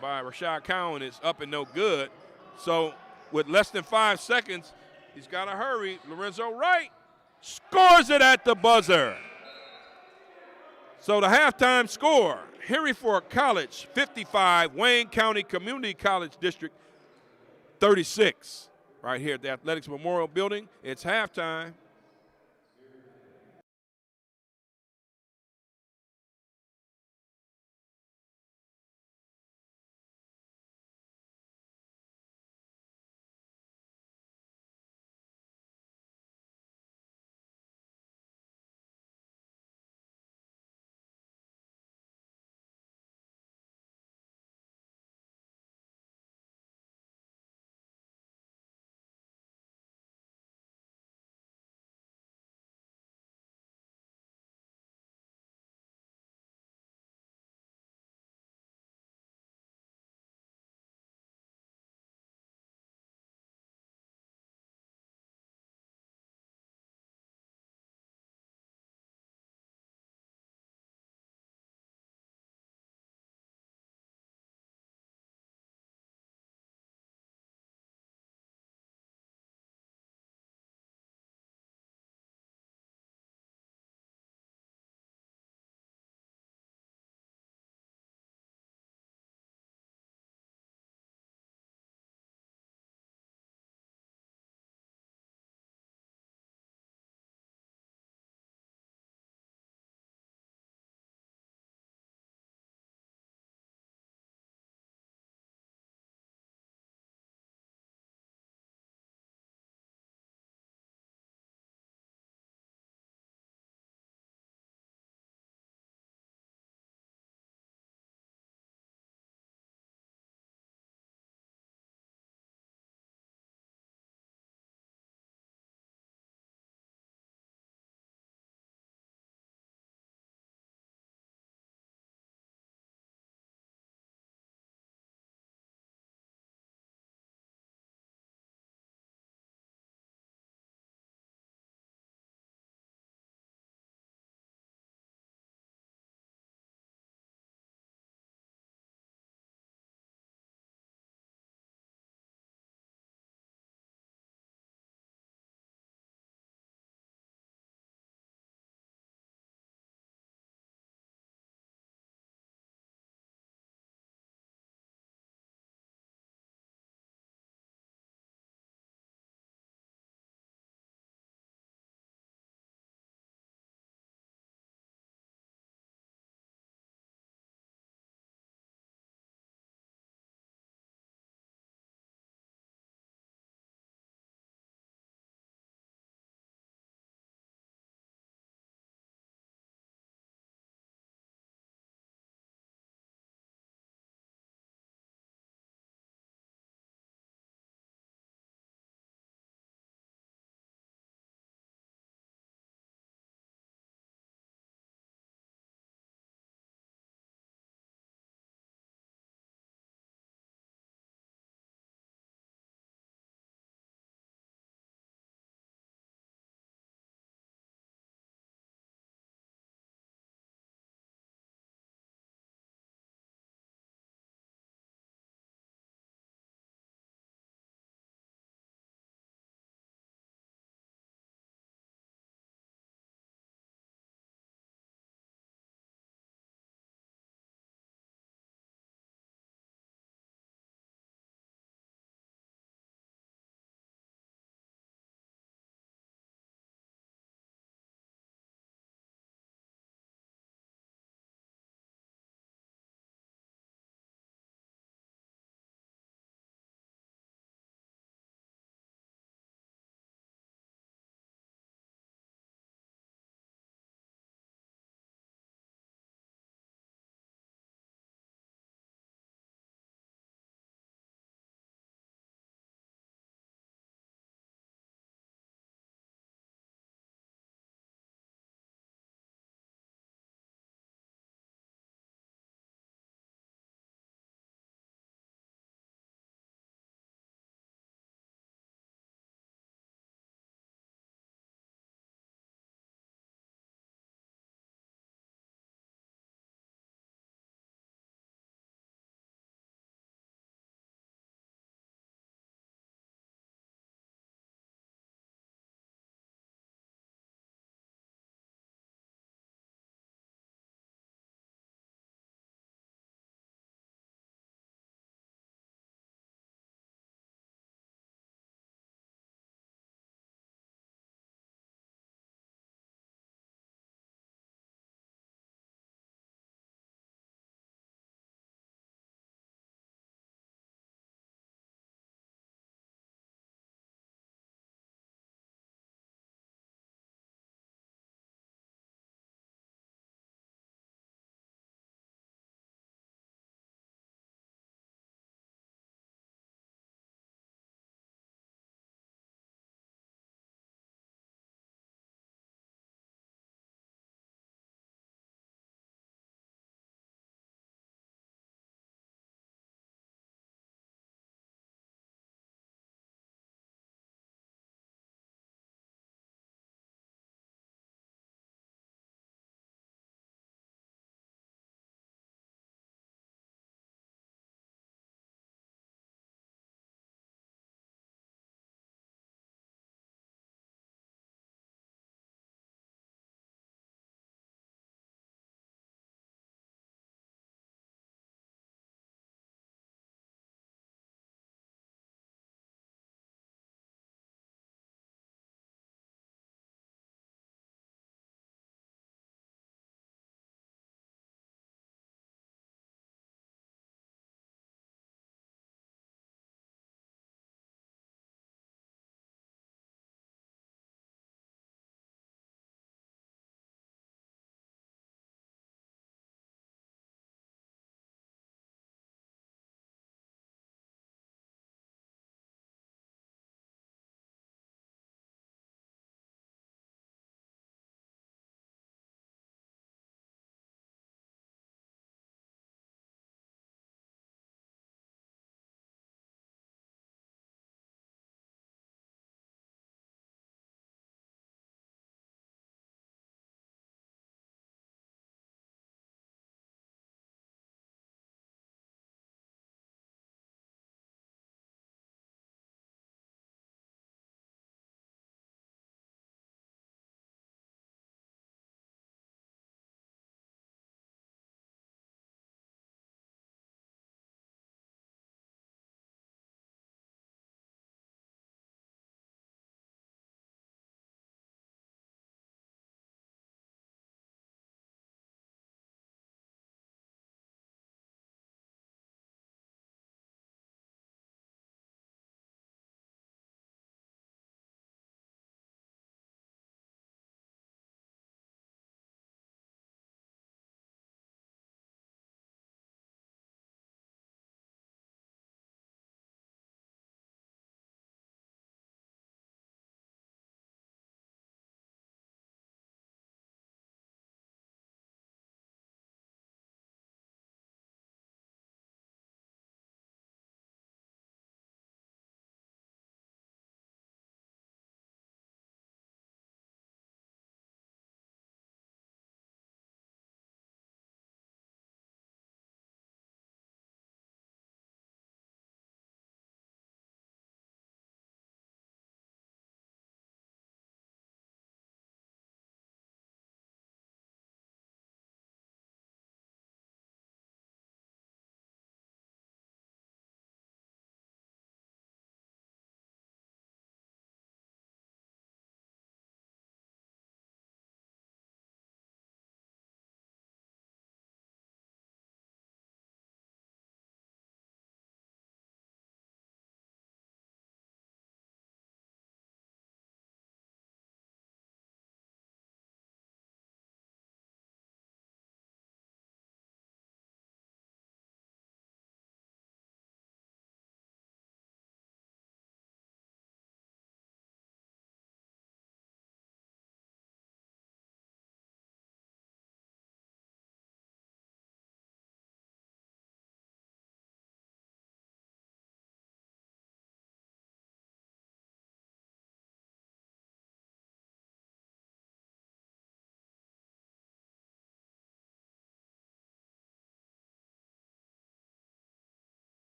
by Rashad Cowan is up and no good. So with less than 5 seconds, he's got to hurry. Lorenzo Wright scores it at the buzzer. So the halftime score, Henry Ford College 55, Wayne County Community College District 36. Right here at the Athletics Memorial Building. It's halftime.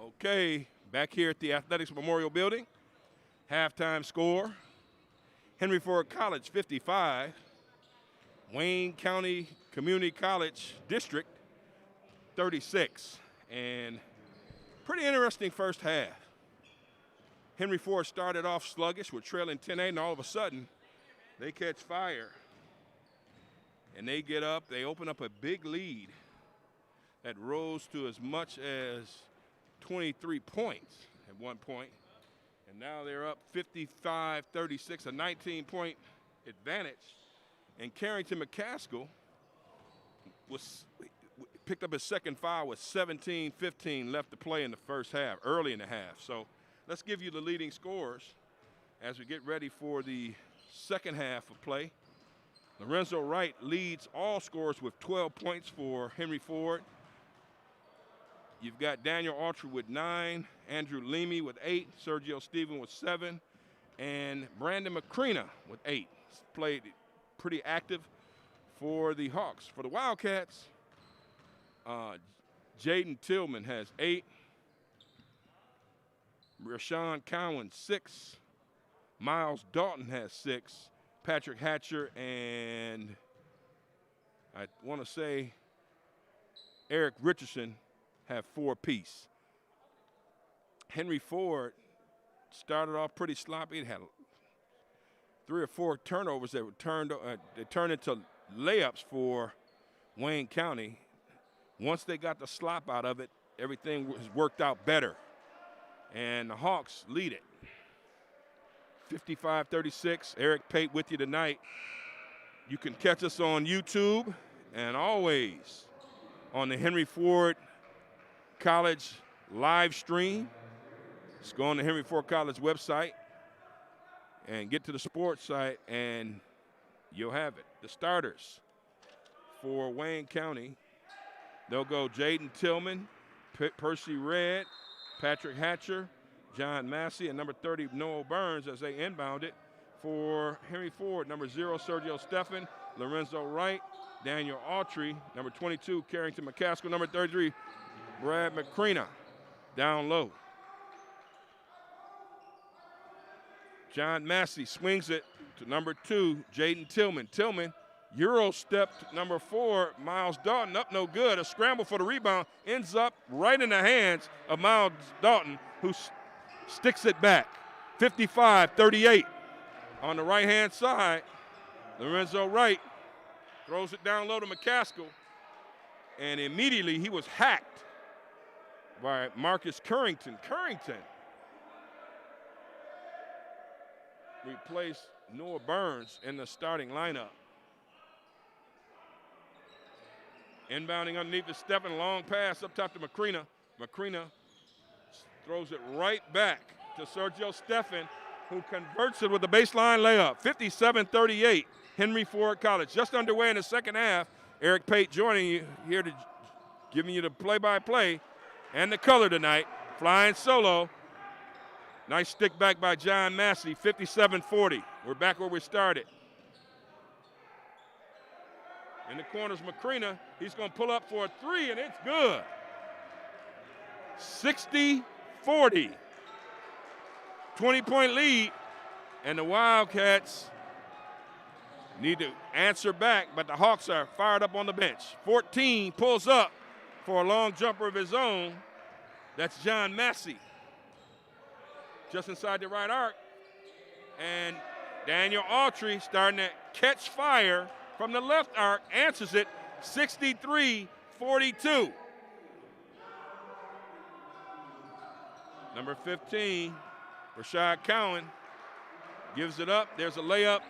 Okay, back here at the Athletics Memorial Building. Halftime score, Henry Ford College 55, Wayne County Community College District 36. And pretty interesting first half. Henry Ford started off sluggish with trailing 10-8, and all of a sudden they catch fire. And they get up, they open up a big lead that rose to as much as 23 points at one point. And now they're up 55-36, a 19-point advantage. And Carrington McCaskill picked up his second foul with 17-15 left to play in the first half, early in the half. So let's give you the leading scores as we get ready for the second half of play. Lorenzo Wright leads all scorers with 12 points for Henry Ford. You've got Daniel Autry with 9, Andrew Leamy with 8, Sergio Stephen with 7, and Brandon McCrena with 8. Played pretty active for the Hawks. For the Wildcats, Jaden Tillman has 8, Rashawn Cowan 6, Miles Dalton has 6, Patrick Hatcher, and I want to say Eric Richardson have 4 apiece. Henry Ford started off pretty sloppy. It had 3 or 4 turnovers that were turned into layups for Wayne County. Once they got the slop out of it, everything was worked out better. And the Hawks lead it. 55-36, Eric Pate with you tonight. You can catch us on YouTube and always on the Henry Ford College live stream. Just go on the Henry Ford College website and get to the sports site and you'll have it. The starters for Wayne County, they'll go Jaden Tillman, Percy Red, Patrick Hatcher, John Massey, and number 30, Noah Burns as they inbound it. For Henry Ford, number 0, Sergio Stephan, Lorenzo Wright, Daniel Autry, number 22, Carrington McCaskill, number 33, Brad McCrena, down low. John Massey swings it to number 2, Jaden Tillman. Tillman, Euro step to number 4, Miles Dalton, up no good. A scramble for the rebound, ends up right in the hands of Miles Dalton, who sticks it back. 55-38. On the right-hand side, Lorenzo Wright throws it down low to McCaskill, and immediately he was hacked by Marcus Currington. Currington replaced Noah Burns in the starting lineup. Inbounding underneath the Stephan, long pass up top to McCrena. McCrena throws it right back to Sergio Stephan, who converts it with a baseline layup. 57-38, Henry Ford College. Just underway in the second half. Eric Pate joining you here to giving you the play-by-play and the color tonight. Flying solo. Nice stick back by John Massey, 57-40. We're back where we started. In the corners, McCrena, he's going to pull up for a 3, and it's good. 60-40. 20-point lead, and the Wildcats need to answer back, but the Hawks are fired up on the bench. 14 pulls up for a long jumper of his own. That's John Massey. Just inside the right arc. And Daniel Autry starting to catch fire from the left arc, answers it 63-42. Number 15, Rashad Cowan gives it up. There's a layup.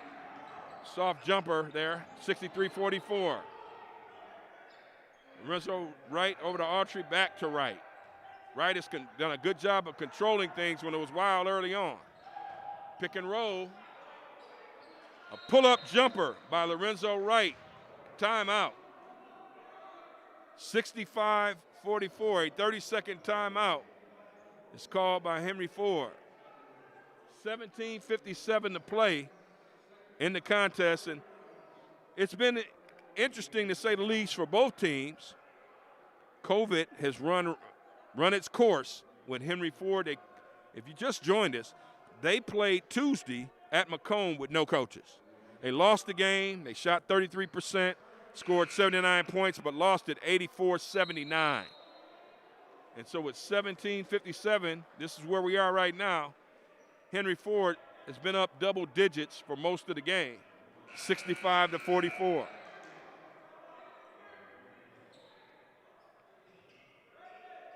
Soft jumper there, 63-44. Lorenzo Wright over to Autry, back to Wright. Wright has done a good job of controlling things when it was wild early on. Pick and roll. A pull-up jumper by Lorenzo Wright. Timeout. 65-44, a 30-second timeout is called by Henry Ford. 17:57 to play in the contest, and it's been interesting to say the least for both teams. COVID has run its course, when Henry Ford, if you just joined us, they played Tuesday at Macomb with no coaches. They lost the game. They shot 33%, scored 79 points, but lost it 84-79. And so with 17:57, this is where we are right now. Henry Ford has been up double digits for most of the game, 65-44.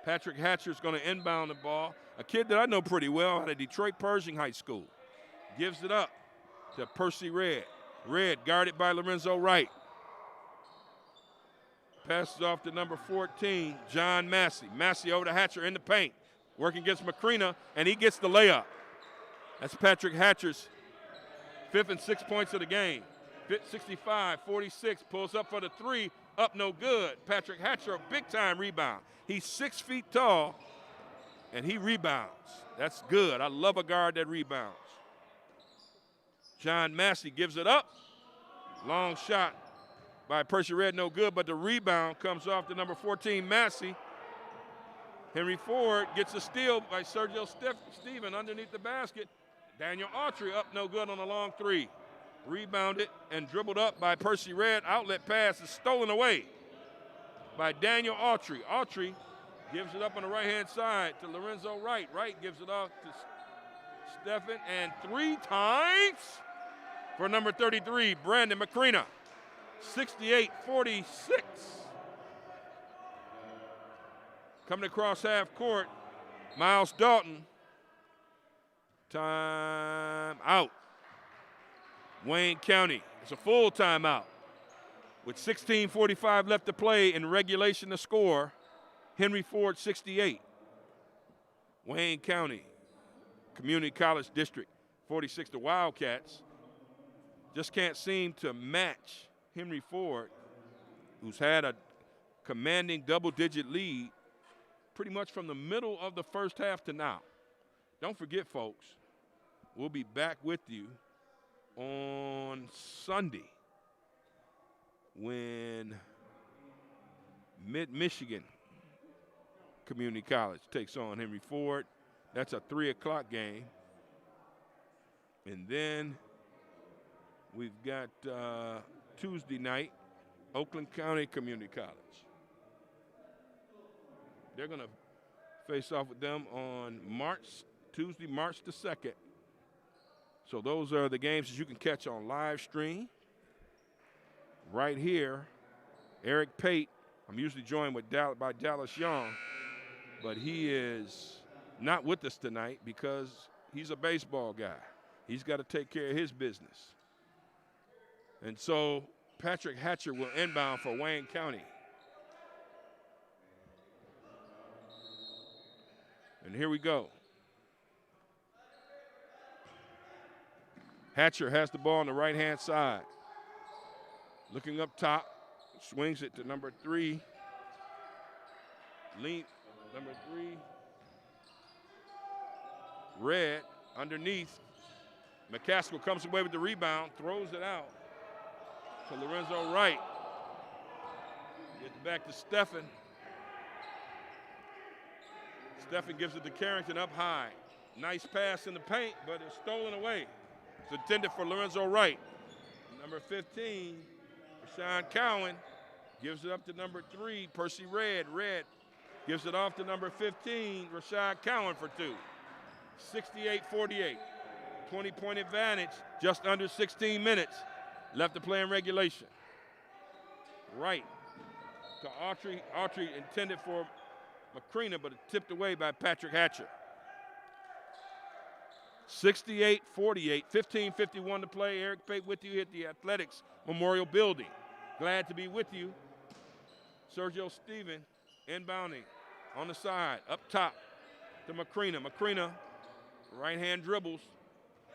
Patrick Hatcher's going to inbound the ball. A kid that I know pretty well out of Detroit Pershing High School. Gives it up to Percy Red. Red guarded by Lorenzo Wright. Passes off to number 14, John Massey. Massey over to Hatcher in the paint. Working against Macrina, and he gets the layup. That's Patrick Hatcher's 5th and 6 points of the game. 65-46, pulls up for the three. Up no good. Patrick Hatcher, a big-time rebound. He's 6 feet tall, and he rebounds. That's good. I love a guard that rebounds. John Massey gives it up. Long shot by Percy Red, no good, but the rebound comes off to number 14, Massey. Henry Ford gets a steal by Sergio Stephen underneath the basket. Daniel Autry up no good on a long three. Rebounded and dribbled up by Percy Red. Outlet pass is stolen away by Daniel Autry. Autry gives it up on the right-hand side to Lorenzo Wright. Wright gives it off to Stephen, and 3 times for number 33, Brandon Macrina. 68-46. Coming across half court, Miles Dalton. Time out. Wayne County. It's a full timeout. With 16:45 left to play in regulation to score, Henry Ford 68. Wayne County Community College District 46. The Wildcats just can't seem to match Henry Ford, who's had a commanding double-digit lead pretty much from the middle of the first half to now. Don't forget, folks, we'll be back with you on Sunday when Mid-Michigan Community College takes on Henry Ford. That's a 3 o'clock game. And then we've got Tuesday night, Oakland County Community College. They're going to face off with them on Tuesday, March the 2nd. So those are the games that you can catch on live stream. Right here, Eric Pate. I'm usually joined by Dallas Young, but he is not with us tonight because he's a baseball guy. He's got to take care of his business. And so Patrick Hatcher will inbound for Wayne County. And here we go. Hatcher has the ball on the right-hand side. Looking up top, swings it to number 3. Number 3. Red underneath. McCaskill comes away with the rebound, throws it out to Lorenzo Wright. Gets back to Stephen. Stephen gives it to Carrington up high. Nice pass in the paint, but it's stolen away. It's intended for Lorenzo Wright. Number 15, Rashawn Cowan, gives it up to number 3, Percy Red. Red gives it off to number 15, Rashawn Cowan for 2. 68-48. 20-point advantage, just under 16 minutes left to play in regulation. Right to Autry. Autry intended for Macrina, but it's tipped away by Patrick Hatcher. 68-48, 15:51 to play. Eric Pate with you at the Athletics Memorial Building. Glad to be with you. Sergio Stephen inbounding on the side, up top to Macrina. Macrina, right-hand dribbles,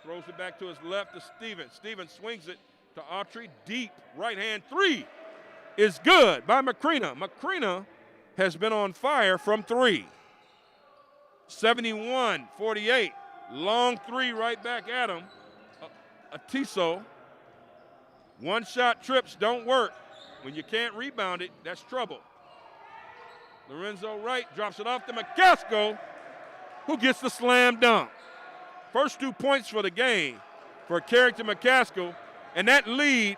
throws it back to his left to Stephen. Stephen swings it to Autry, deep right-hand 3 is good by Macrina. Macrina has been on fire from 3. 71-48. Long 3 right back at him. Atiso. One-shot trips don't work. When you can't rebound it, that's trouble. Lorenzo Wright drops it off to McCaskill, who gets the slam dunk. First 2 points for the game for Carrington McCaskill, and that lead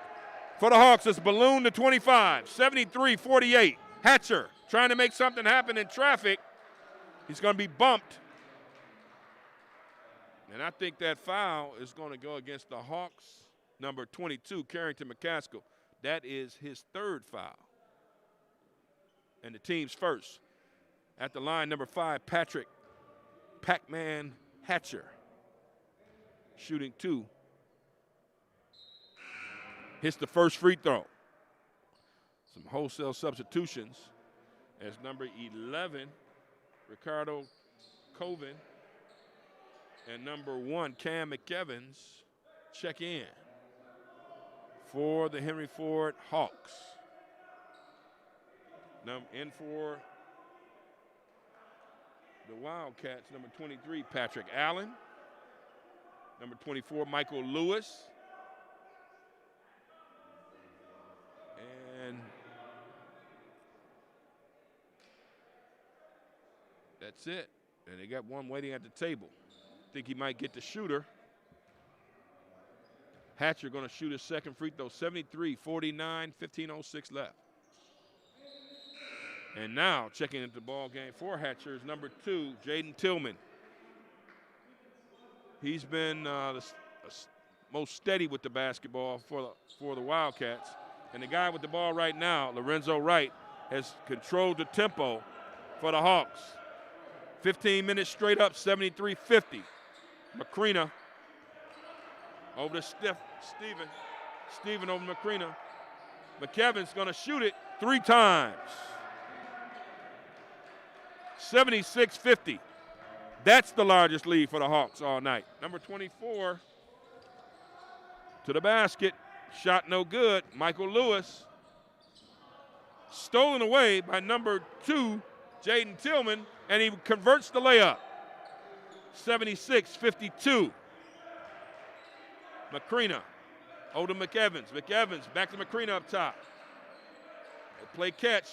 for the Hawks is ballooned to 25, 73-48. Hatcher trying to make something happen in traffic. He's going to be bumped. And I think that foul is going to go against the Hawks, number 22, Carrington McCaskill. That is his third foul. And the team's first. At the line, number 5, Patrick Pac-Man Hatcher. Shooting 2. Hits the first free throw. Some wholesale substitutions as number 11, Ricardo Coven, and number 1, Cam McEvans, check in for the Henry Ford Hawks. In for the Wildcats, number 23, Patrick Allen. Number 24, Michael Lewis. And that's it. And they got one waiting at the table. Think he might get the shooter. Hatcher going to shoot his second free throw, 73-49, 15:06 left. And now checking into the ball game for Hatcher is number 2, Jaden Tillman. He's been the most steady with the basketball for the Wildcats. And the guy with the ball right now, Lorenzo Wright, has controlled the tempo for the Hawks. 15 minutes straight up, 73-50. Macrina over to Steven. Steven over Macrina. McEvans going to shoot it 3 times. 76-50. That's the largest lead for the Hawks all night. Number 24 to the basket. Shot no good. Michael Lewis. Stolen away by number 2, Jaden Tillman, and he converts the layup. 76-52. Macrina over to McEvans. McEvans back to Macrina up top. They play catch.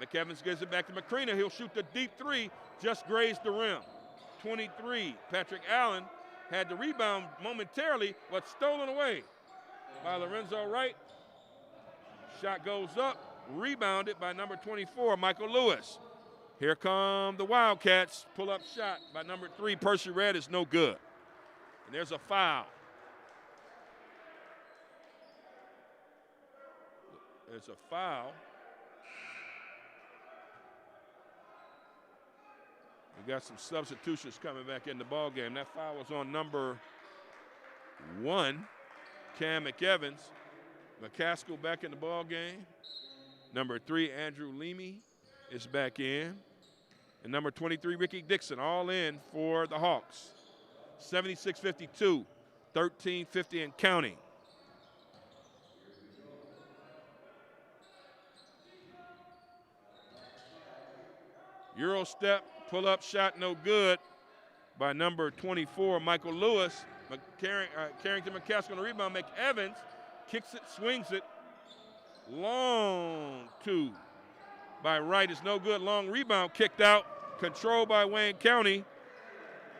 McEvans gives it back to Macrina. He'll shoot the deep 3, just grazed the rim. 23, Patrick Allen had the rebound momentarily, but stolen away by Lorenzo Wright. Shot goes up, rebounded by number 24, Michael Lewis. Here come the Wildcats. Pull-up shot by number 3, Percy Red, is no good. And there's a foul. There's a foul. We got some substitutions coming back in the ball game. That foul was on number 1, Cam McEvans. McCaskill back in the ball game. Number 3, Andrew Leamy is back in. And number 23, Ricky Dixon, all in for the Hawks. 76-52, 13-50 and counting. Euro step, pull-up shot, no good by number 24, Michael Lewis. Carrington McCaskill on the rebound. McEvans kicks it, swings it. Long 2 by Wright is no good. Long rebound kicked out. Controlled by Wayne County.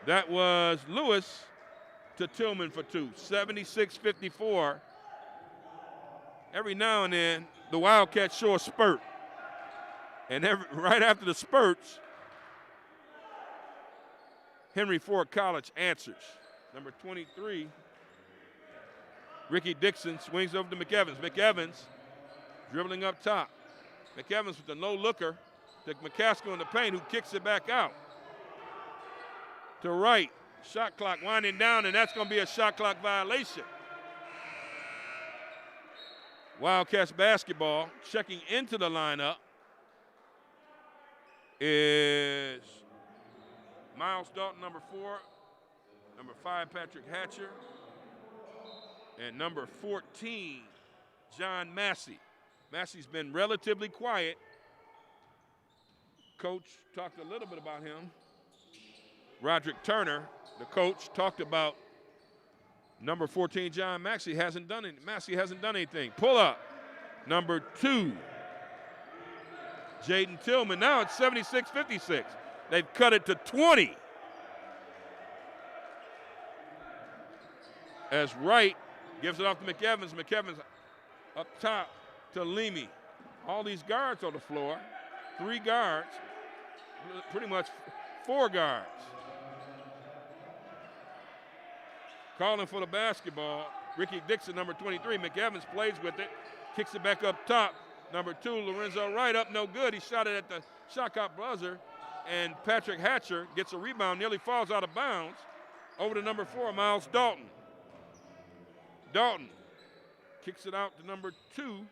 That was Lewis to Tillman for 2. 76-54. Every now and then, the Wildcats show a spurt. And right after the spurts, Henry Ford College answers. Number 23, Ricky Dixon swings over to McEvans. McEvans dribbling up top. McEvans with the no-looker to McCaskill in the paint, who kicks it back out. To Wright. Shot clock winding down, and that's going to be a shot clock violation. Wildcats basketball. Checking into the lineup is Miles Dalton, number 4, number 5, Patrick Hatcher, and number 14, John Massey. Massey's been relatively quiet. Coach talked a little bit about him. Roderick Turner, the coach, talked about number 14, John Massey hasn't done anything. Pull up, number 2, Jaden Tillman. Now it's 76-56. They've cut it to 20. as Wright gives it off to McEvans. McEvans up top to Leamy. All these guards on the floor. 3 guards, pretty much 4 guards. Calling for the basketball. Ricky Dixon, number 23. McEvans plays with it. Kicks it back up top. Number 2, Lorenzo Wright, up no good. He shot it at the shot clock buzzer. And Patrick Hatcher gets a rebound, nearly falls out of bounds. Over to number 4, Miles Dalton. Dalton kicks it out to number 2,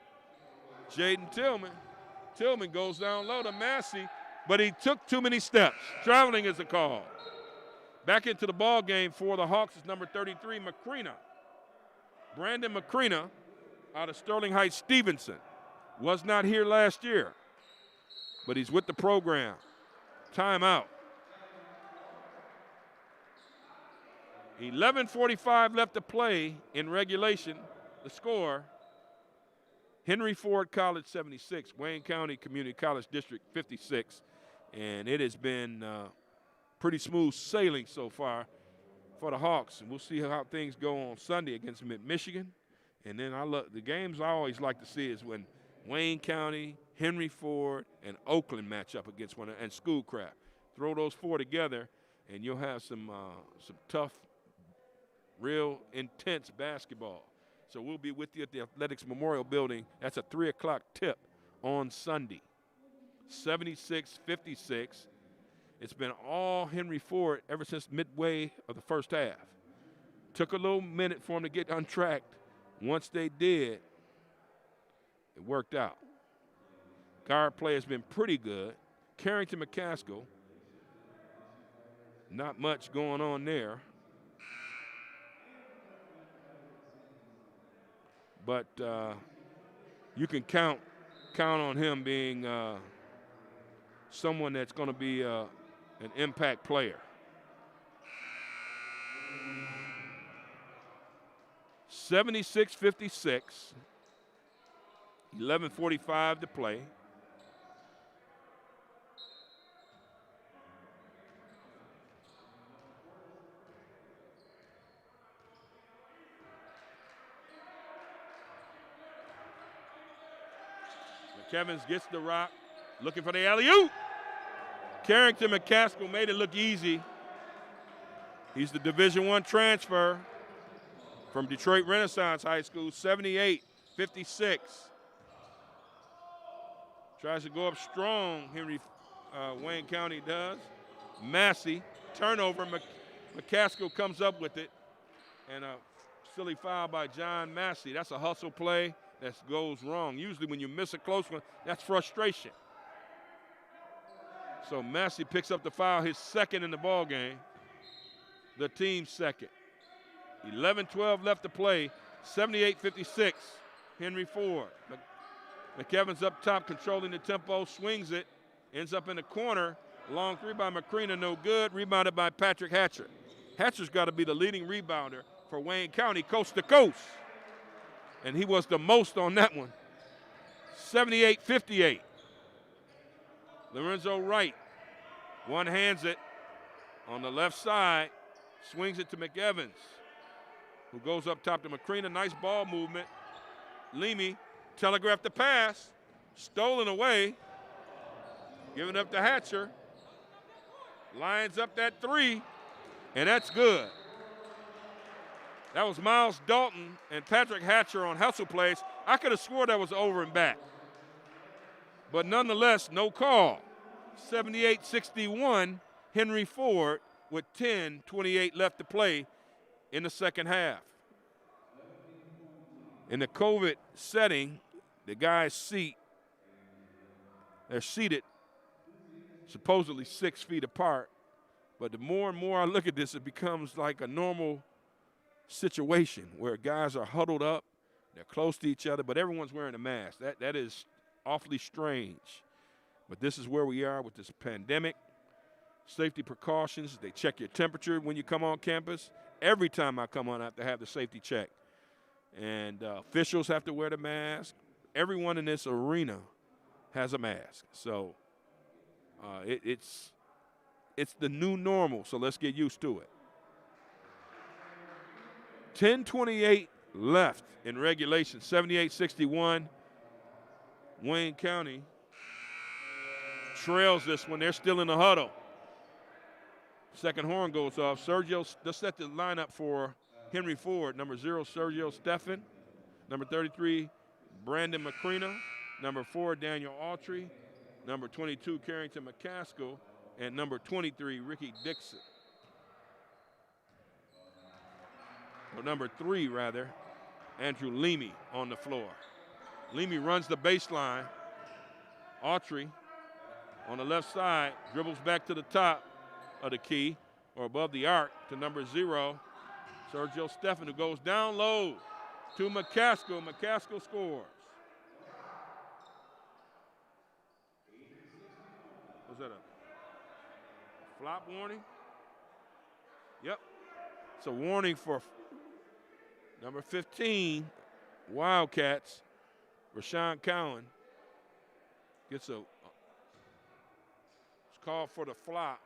Jaden Tillman. Tillman goes down low to Massey, but he took too many steps. Traveling is a call. Back into the ball game for the Hawks is number 33, Macrina. Brandon Macrina out of Sterling Heights Stevenson. Was not here last year, but he's with the program. Timeout. 11:45 left to play in regulation. The score, Henry Ford College 76, Wayne County Community College District 56. And it has been pretty smooth sailing so far for the Hawks. And we'll see how things go on Sunday against Michigan. And then the games I always like to see is when Wayne County, Henry Ford, and Oakland match up against one another, and Schoolcraft. Throw those 4 together, and you'll have some tough, real intense basketball. So we'll be with you at the Athletics Memorial Building. That's a 3 o'clock tip on Sunday. 76-56. It's been all Henry Ford ever since midway of the first half. Took a little minute for them to get untracked. Once they did, it worked out. Guard play has been pretty good. Carrington McCaskill, not much going on there. But you can count on him being someone that's going to be an impact player. 76-56, 11:45 to play. McEvans gets the rock, looking for the alley-oop. Carrington McCaskill made it look easy. He's the Division I transfer from Detroit Renaissance High School, 78-56. Tries to go up strong, Wayne County does. Massey, turnover, McCaskill comes up with it. And a silly foul by John Massey. That's a hustle play that goes wrong. Usually when you miss a close one, that's frustration. So Massey picks up the foul, his second in the ball game, the team's second. 11:12 left to play, 78-56, Henry Ford. McEvans up top, controlling the tempo, swings it, ends up in the corner. Long 3 by Macrina, no good, rebounded by Patrick Hatcher. Hatcher's got to be the leading rebounder for Wayne County, coast to coast. And he was the most on that one. 78-58. Lorenzo Wright one-hands it on the left side, swings it to McEvans, who goes up top to Macrina. Nice ball movement. Leamy telegraphed the pass, stolen away, giving up to Hatcher. Lines up that 3, and that's good. That was Miles Dalton and Patrick Hatcher on hustle plays. I could have swore that was over and back. But nonetheless, no call. 78-61, Henry Ford with 10:28 left to play in the second half. In the COVID setting, the guys they're seated supposedly 6 feet apart. But the more and more I look at this, it becomes like a normal situation where guys are huddled up, they're close to each other, but everyone's wearing a mask. That is awfully strange. But this is where we are with this pandemic. Safety precautions, they check your temperature when you come on campus. Every time I come on, I have to have the safety check. And officials have to wear the mask. Everyone in this arena has a mask. So it's the new normal, so let's get used to it. 10:28 left in regulation, 78-61. Wayne County trails this one. They're still in the huddle. Second horn goes off. Sergio, let's set the lineup for Henry Ford. Number 0, Sergio Steffen. Number 33, Brandon Macrina. Number 4, Daniel Autry. Number 22, Carrington McCaskill. And number 23, Ricky Dixon. Or number 3, rather, Andrew Leamy on the floor. Leamy runs the baseline. Autry on the left side dribbles back to the top of the key or above the arc to number 0, Sergio Steffen, who goes down low to McCaskill. McCaskill scores. Was that a flop warning? Yep. It's a warning for number 15, Wildcats. Rashawn Cowan gets it's called for the flop.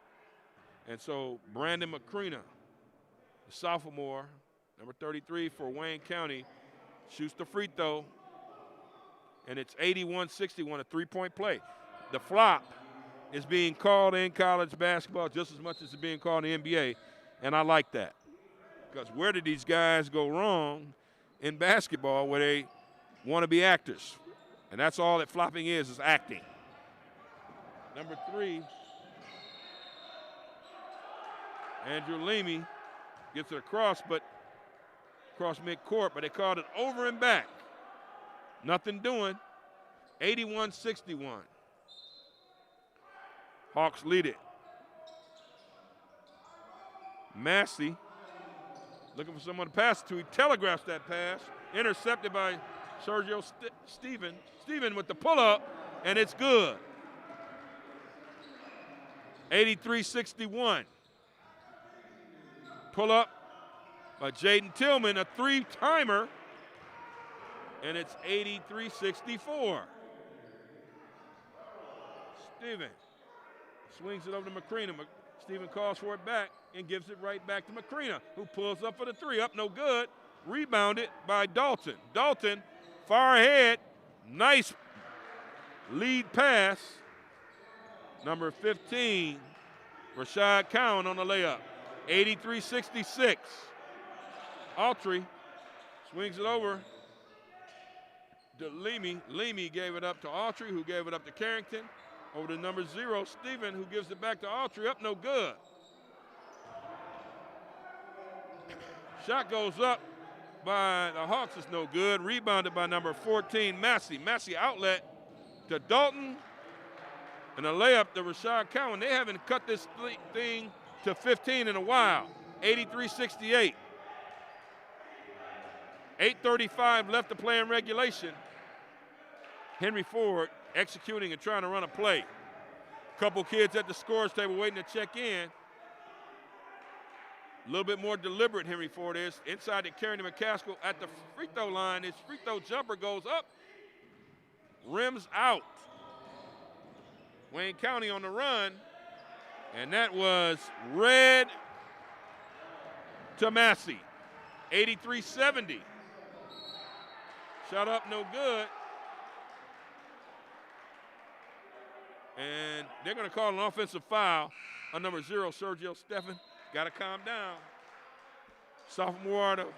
And so Brandon Macrina, the sophomore, number 33 for Wayne County, shoots the free throw. And it's 81-61, a three-point play. The flop is being called in college basketball just as much as it's being called in the NBA. And I like that. Because where did these guys go wrong in basketball where they want to be actors? And that's all that flopping is acting. Number 3, Andrew Leamy gets it across midcourt, but they called it over and back. Nothing doing. 81-61. Hawks lead it. Massey looking for someone to pass it to. He telegraphs that pass. Intercepted by Sergio Steven. Steven with the pull-up, and it's good. 83-61. Pull-up by Jaden Tillman, a 3-timer, and it's 83-64. Steven swings it over to Macrina. Steven calls for it back and gives it right back to Macrina, who pulls up for the 3. Up no good. Rebounded by Dalton. Dalton far ahead. Nice lead pass. Number 15, Rashad Cowan on the layup. 83-66. Autry swings it over to Leamy. Leamy gave it up to Autry, who gave it up to Carrington. Over to number 0, Steven, who gives it back to Autry. Up no good. Shot goes up by the Hawks. It's no good. Rebounded by number 14, Massey. Massey outlet to Dalton. And a layup to Rashad Cowan. They haven't cut this thing to 15 in a while. 83-68. 8:35 left to play in regulation. Henry Ford executing and trying to run a play. Couple kids at the scores table waiting to check in. A little bit more deliberate, Henry Ford is. Inside to Carrington McCaskill at the free throw line. His free throw jumper goes up. Rims out. Wayne County on the run. And that was red to Massey. 83-70. Shot up no good. And they're going to call an offensive foul on number 0, Sergio Steffen. Got to calm down. Sophomore out of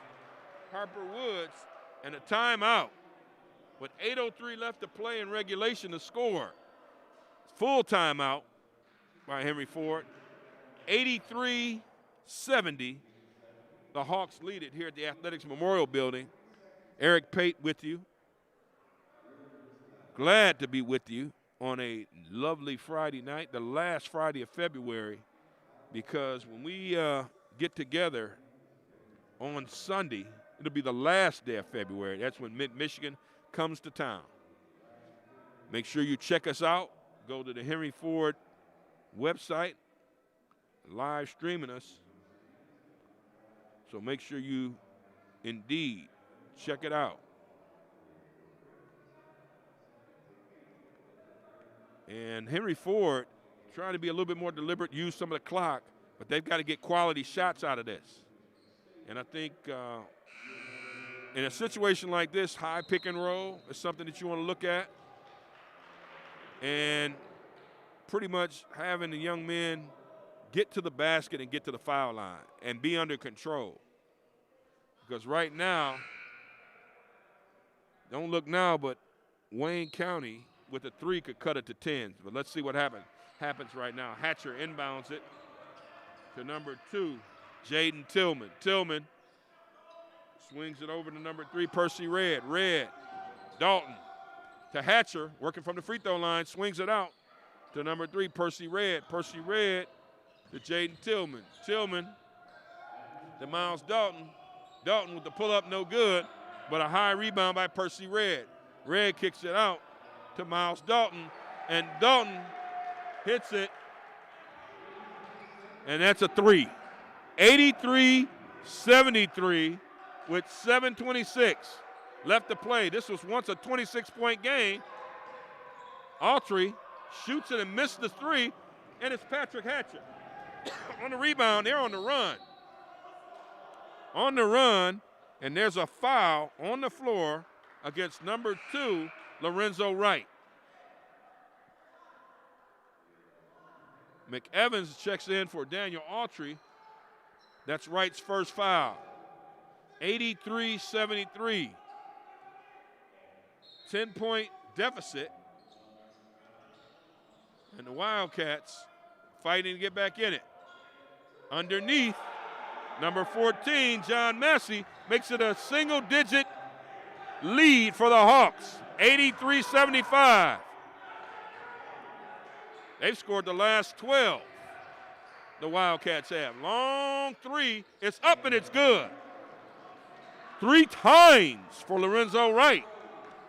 Harper Woods. And a timeout. With 8:03 left to play in regulation to score. Full timeout by Henry Ford. 83-70. The Hawks lead it here at the Athletics Memorial Building. Eric Pate with you. Glad to be with you on a lovely Friday night, the last Friday of February, because when we get together on Sunday, it'll be the last day of February. That's when Mid-Michigan comes to town. Make sure you check us out. Go to the Henry Ford website, live streaming us. So make sure you indeed check it out. And Henry Ford trying to be a little bit more deliberate, use some of the clock, but they've got to get quality shots out of this. And I think in a situation like this, high pick and roll is something that you want to look at. And pretty much having the young men get to the basket and get to the foul line and be under control. Because right now, don't look now, but Wayne County with a 3 could cut it to 10. But let's see what happens right now. Hatcher inbounds it to number 2, Jaden Tillman. Tillman swings it over to number 3, Percy Red. Red, Dalton to Hatcher, working from the free throw line, swings it out to number 3, Percy Red. Percy Red to Jaden Tillman. Tillman to Miles Dalton. Dalton with the pull-up, no good, but a high rebound by Percy Red. Red kicks it out to Miles Dalton, and Dalton hits it, and that's a 3. 83-73 with 7:26 left to play. This was once a 26-point game. Autry shoots it and missed the 3, and it's Patrick Hatcher. On the rebound, they're on the run. On the run, and there's a foul on the floor against number 2, Lorenzo Wright. McEvans checks in for Daniel Autry. That's Wright's first foul. 83-73. 10-point deficit. And the Wildcats fighting to get back in it. Underneath, number 14, John Massey, makes it a single-digit lead for the Hawks, 83-75. They've scored the last 12, the Wildcats have. Long 3, it's up and it's good. 3 times for Lorenzo Wright,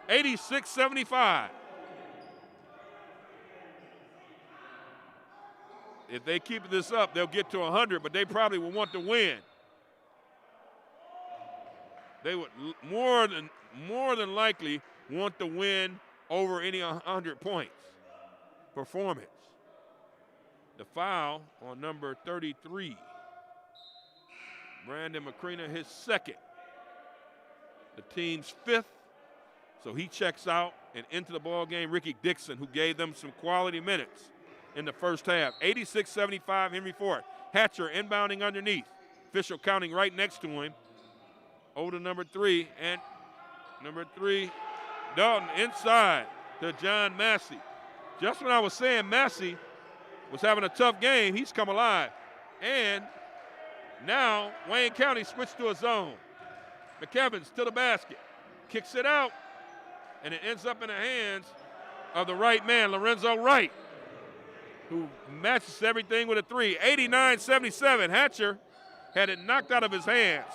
86-75. If they keep this up, they'll get to 100, but they probably will want to win. They would more than likely want to win over any 100 points performance. The foul on number 33. Brandon Macrina, his second. The team's 5th, so he checks out, and into the ball game, Ricky Dixon, who gave them some quality minutes in the first half. 86-75, Henry Ford. Hatcher inbounding underneath. Official counting right next to him. Over to number 3, and number 3, Dalton inside to John Massey. Just when I was saying Massey was having a tough game, he's come alive. And now Wayne County switched to a zone. McEvans to the basket, kicks it out, and it ends up in the hands of the right man, Lorenzo Wright, who matches everything with a 3. 89-77, Hatcher had it knocked out of his hands.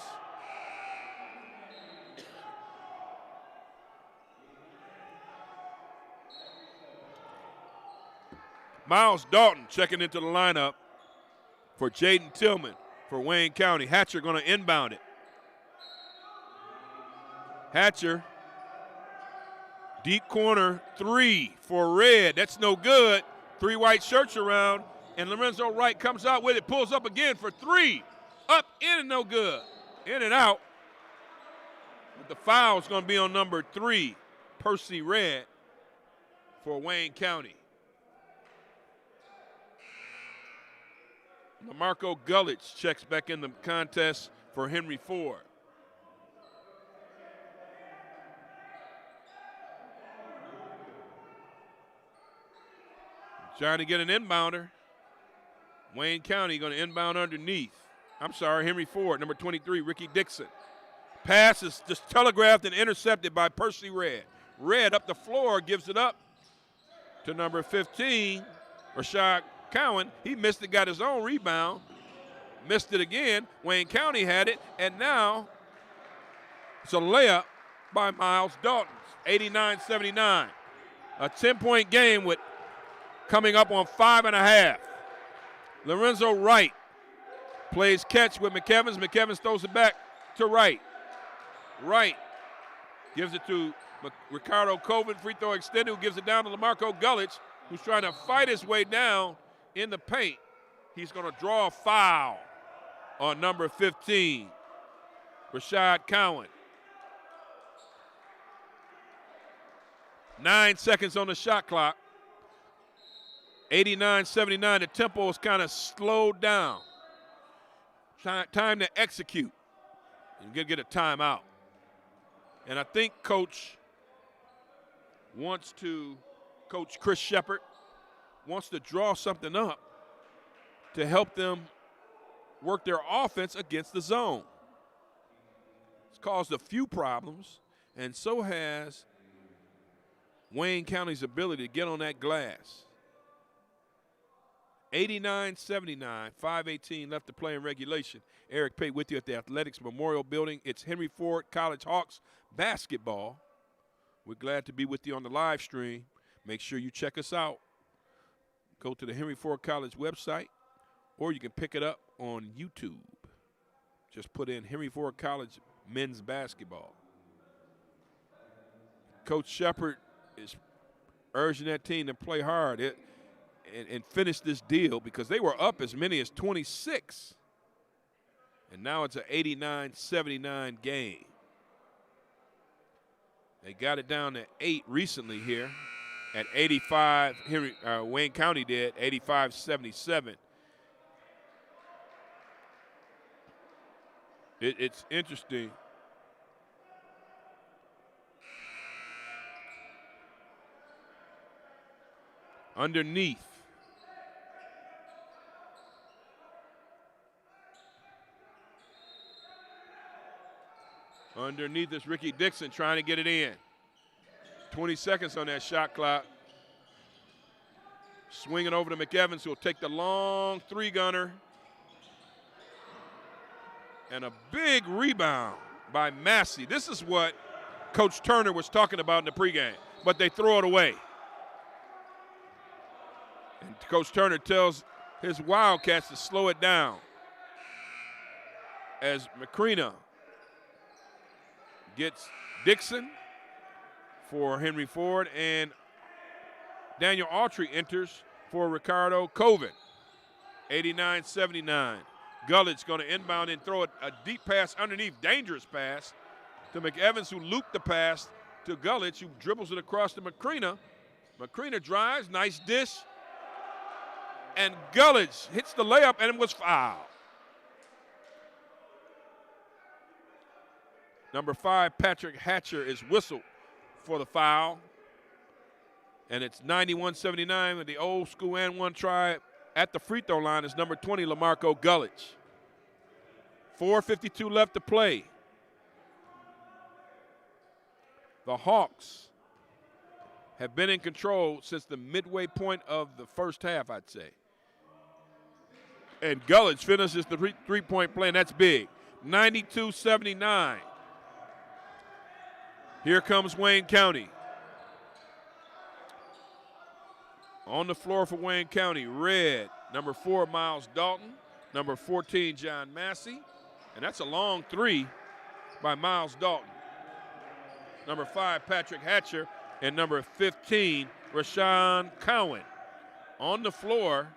Miles Dalton checking into the lineup for Jaden Tillman for Wayne County. Hatcher going to inbound it. Hatcher, deep corner 3 for Red. That's no good. 3 white shirts around, and Lorenzo Wright comes out with it, pulls up again for 3. Up, in, and no good. In and out. But the foul is going to be on number 3, Percy Red, for Wayne County. LaMarco Gullich checks back in the contest for Henry Ford. Trying to get an inbounder. Wayne County going to inbound underneath. I'm sorry, Henry Ford, number 23, Ricky Dixon. Pass is just telegraphed and intercepted by Percy Red. Red up the floor, gives it up to number 15, Rashad Cowan. He missed it, got his own rebound. Missed it again. Wayne County had it, and now it's a layup by Miles Dalton. 89-79. A 10-point game with coming up on 5.5. Lorenzo Wright plays catch with McEvans. McEvans throws it back to Wright. Wright gives it to Ricardo Colvin, free throw extended, who gives it down to LaMarco Gullich, who's trying to fight his way down in the paint. He's going to draw a foul on number 15, Rashad Cowan. 9 seconds on the shot clock. 89-79, the tempo is kind of slowed down. Time to execute. You're going to get a timeout. And I think Coach Chris Shepard wants to draw something up to help them work their offense against the zone. It's caused a few problems, and so has Wayne County's ability to get on that glass. 89-79, 5:18 left to play in regulation. Eric Pate with you at the Athletics Memorial Building. It's Henry Ford College Hawks basketball. We're glad to be with you on the live stream. Make sure you check us out. Go to the Henry Ford College website, or you can pick it up on YouTube. Just put in Henry Ford College men's basketball. Coach Shepard is urging that team to play hard and finish this deal because they were up as many as 26. And now it's an 89-79 game. They got it down to 8 recently here at 85. Wayne County did, 85-77. It's interesting. Underneath. Underneath is Ricky Dixon trying to get it in. 20 seconds on that shot clock. Swinging over to McEvans, who will take the long three-gunner. And a big rebound by Massey. This is what Coach Turner was talking about in the pregame, but they throw it away. And Coach Turner tells his Wildcats to slow it down as Macrina gets Dixon for Henry Ford, and Daniel Autry enters for Ricardo Coven. 89-79. Gullett's going to inbound and throw a deep pass underneath, dangerous pass to McEvans, who looped the pass to Gullett, who dribbles it across to Macrina. Macrina drives, nice dish, and Gullett hits the layup and it was fouled. Number 5, Patrick Hatcher, is whistled for the foul. And it's 91-79 with the old school and one try at the free throw line is number 20, LaMarco Gullich. 4:52 left to play. The Hawks have been in control since the midway point of the first half, I'd say. And Gullich finishes the three-point play, and that's big. 92-79. Here comes Wayne County. On the floor for Wayne County, red, number 4, Miles Dalton, number 14, John Massey, and that's a long three by Miles Dalton. Number 5, Patrick Hatcher, and number 15, Rashawn Cowan. On the floor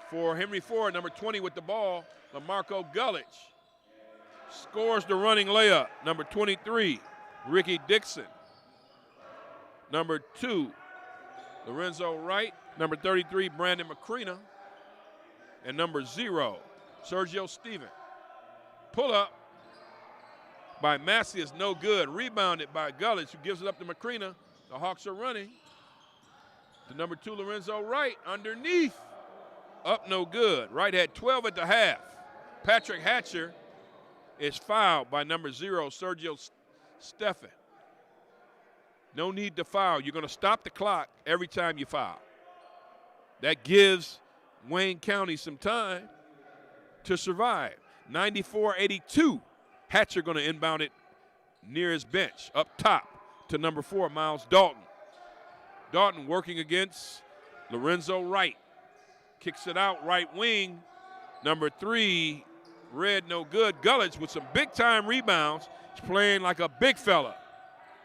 for Henry Ford, number 20 with the ball, LaMarco Gullich. Scores the running layup, number 23, Ricky Dixon. Number 2, Lorenzo Wright, number 33, Brandon Macrina, and number 0, Sergio Steven. Pull up by Massey is no good. Rebounded by Gullich, who gives it up to Macrina. The Hawks are running. The number 2, Lorenzo Wright, underneath. Up no good. Wright had 12 at the half. Patrick Hatcher is fouled by number 0, Sergio Steffen. No need to foul. You're going to stop the clock every time you foul. That gives Wayne County some time to survive. 94-82. Hatcher going to inbound it near his bench. Up top to number 4, Miles Dalton. Dalton working against Lorenzo Wright. Kicks it out right wing. Number 3, red, no good. Gullich with some big-time rebounds. He's playing like a big fella.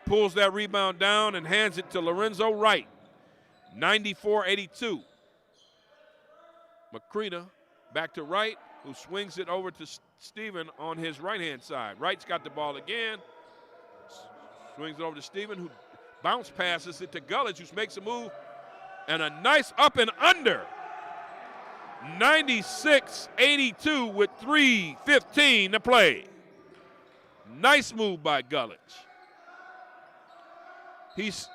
Pulls that rebound down and hands it to Lorenzo Wright. 94-82. Macrina back to Wright, who swings it over to Stephen on his right-hand side. Wright's got the ball again. Swings it over to Stephen, who bounce passes it to Gullich, who makes a move. And a nice up and under. 96-82 with 3:15 to play. Nice move by Gullich. He's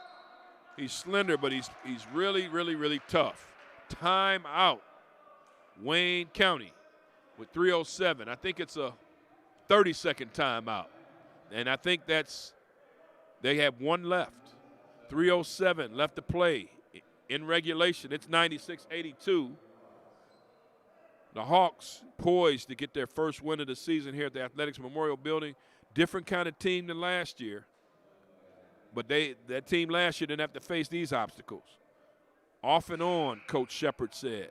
slender, but he's really, really, really tough. Timeout. Wayne County with 3:07. I think it's a 30-second timeout. And I think they have one left. 3:07 left to play. In regulation, it's 96-82. The Hawks poised to get their first win of the season here at the Athletics Memorial Building. Different kind of team than last year. But that team last year didn't have to face these obstacles. Off and on, Coach Shepard said.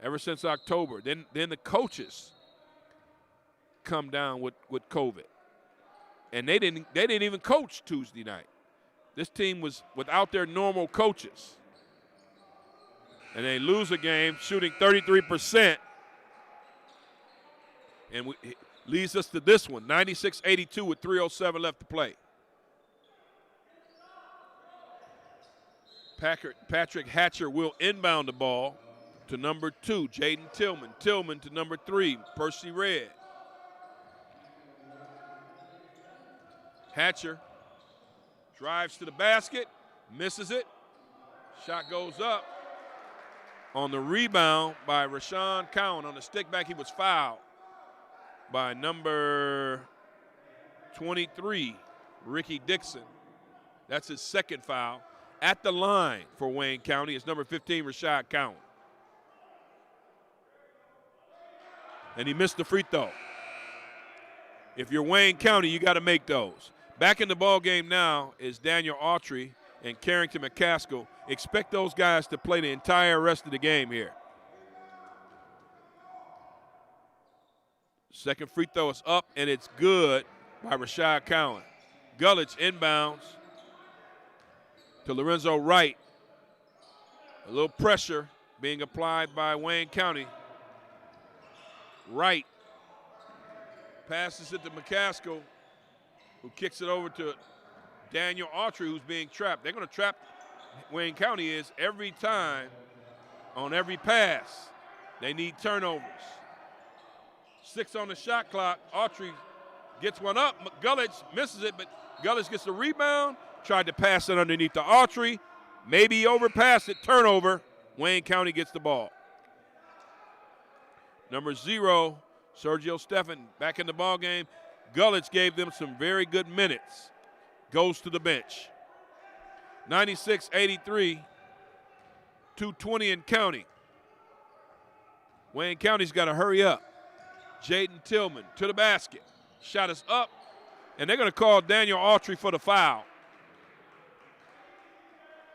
Ever since October. Then the coaches come down with COVID. And they didn't even coach Tuesday night. This team was without their normal coaches. And they lose a game shooting 33%. And it leads us to this one, 96-82 with 3:07 left to play. Patrick Hatcher will inbound the ball to number 2, Jaden Tillman. Tillman to number 3, Percy Red. Hatcher drives to the basket, misses it. Shot goes up. On the rebound by Rashawn Cowan. On the stick back, he was fouled by number 23, Ricky Dixon. That's his second foul. At the line for Wayne County is number 15, Rashad Cowan. And he missed the free throw. If you're Wayne County, you got to make those. Back in the ball game now is Daniel Autry and Carrington McCaskill. Expect those guys to play the entire rest of the game here. Second free throw is up, and it's good by Rashad Cowan. Gullich inbounds to Lorenzo Wright. A little pressure being applied by Wayne County. Wright passes it to McCaskill, who kicks it over to Daniel Autry, who's being trapped. They're going to trap Wayne County is every time on every pass. They need turnovers. 6 on the shot clock. Autry gets one up. Gullich misses it, but Gullich gets the rebound. Tried to pass it underneath to Autry. Maybe he overpassed it. Turnover. Wayne County gets the ball. Number 0, Sergio Steffen, back in the ball game. Gullich gave them some very good minutes. Goes to the bench. 96-83, 2:20 in county. Wayne County's got to hurry up. Jaden Tillman to the basket. Shot is up, and they're going to call Daniel Autry for the foul.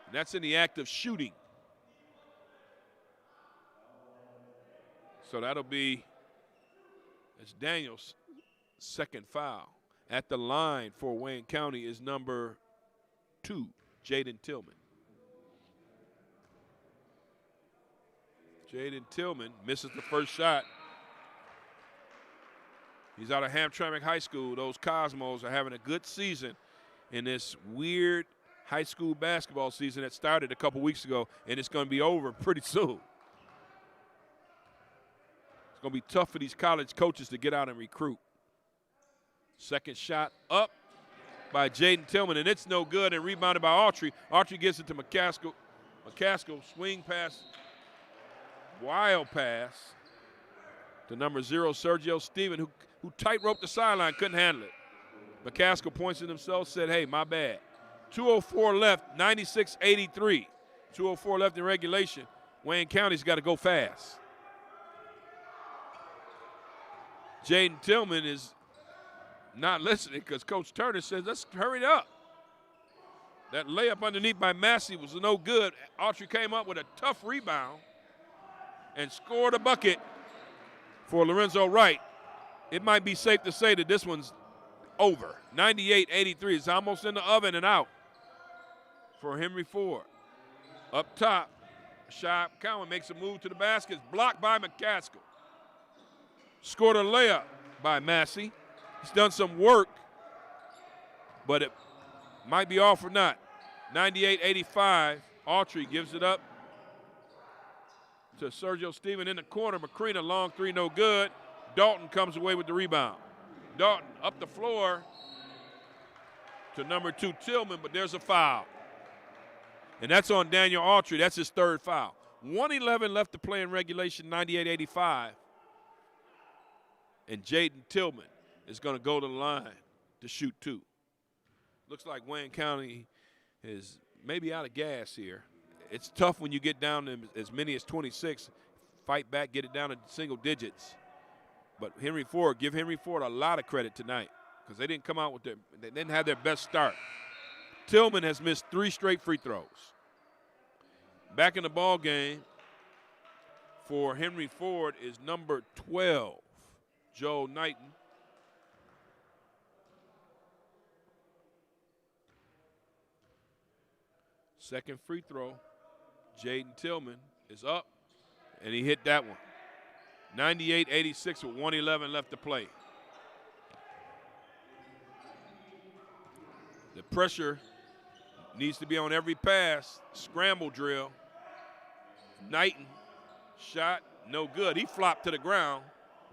And that's in the act of shooting. So that'll be, it's Daniel's second foul. At the line for Wayne County is number 2, Jaden Tillman. Jaden Tillman misses the first shot. He's out of Hamtramck High School. Those Cosmos are having a good season in this weird high school basketball season that started a couple weeks ago, and it's going to be over pretty soon. It's going to be tough for these college coaches to get out and recruit. Second shot up by Jaden Tillman, and it's no good, and rebounded by Autry. Autry gets it to McCaskill. McCaskill swing pass, wild pass to number 0, Sergio Steven, who tight-roped the sideline, couldn't handle it. McCaskill points at himself, said, hey, my bad. 2:04 left, 96-83. 2:04 left in regulation. Wayne County's got to go fast. Jaden Tillman is not listening because Coach Turner says, let's hurry up. That layup underneath by Massey was no good. Autry came up with a tough rebound and scored a bucket for Lorenzo Wright. It might be safe to say that this one's over. 98-83. It's almost in the oven and out for Henry Ford. Up top, Rashad Cowan makes a move to the basket. It's blocked by McCaskill. Scored a layup by Massey. He's done some work, but it might be off or not. 98-85. Autry gives it up to Sergio Stephen in the corner. Macrina, long three, no good. Dalton comes away with the rebound. Dalton up the floor to number 2, Tillman, but there's a foul. And that's on Daniel Autry. That's his third foul. 1:11 left to play in regulation, 98-85. And Jaden Tillman is going to go to the line to shoot 2. Looks like Wayne County is maybe out of gas here. It's tough when you get down to as many as 26. Fight back, get it down to single digits. But Henry Ford, give Henry Ford a lot of credit tonight because they didn't come out with they didn't have their best start. Tillman has missed 3 straight free throws. Back in the ball game for Henry Ford is number 12, Joe Knighton. Second free throw, Jaden Tillman is up, and he hit that one. 98-86 with 1:11 left to play. The pressure needs to be on every pass. Scramble drill. Knighton, shot, no good. He flopped to the ground,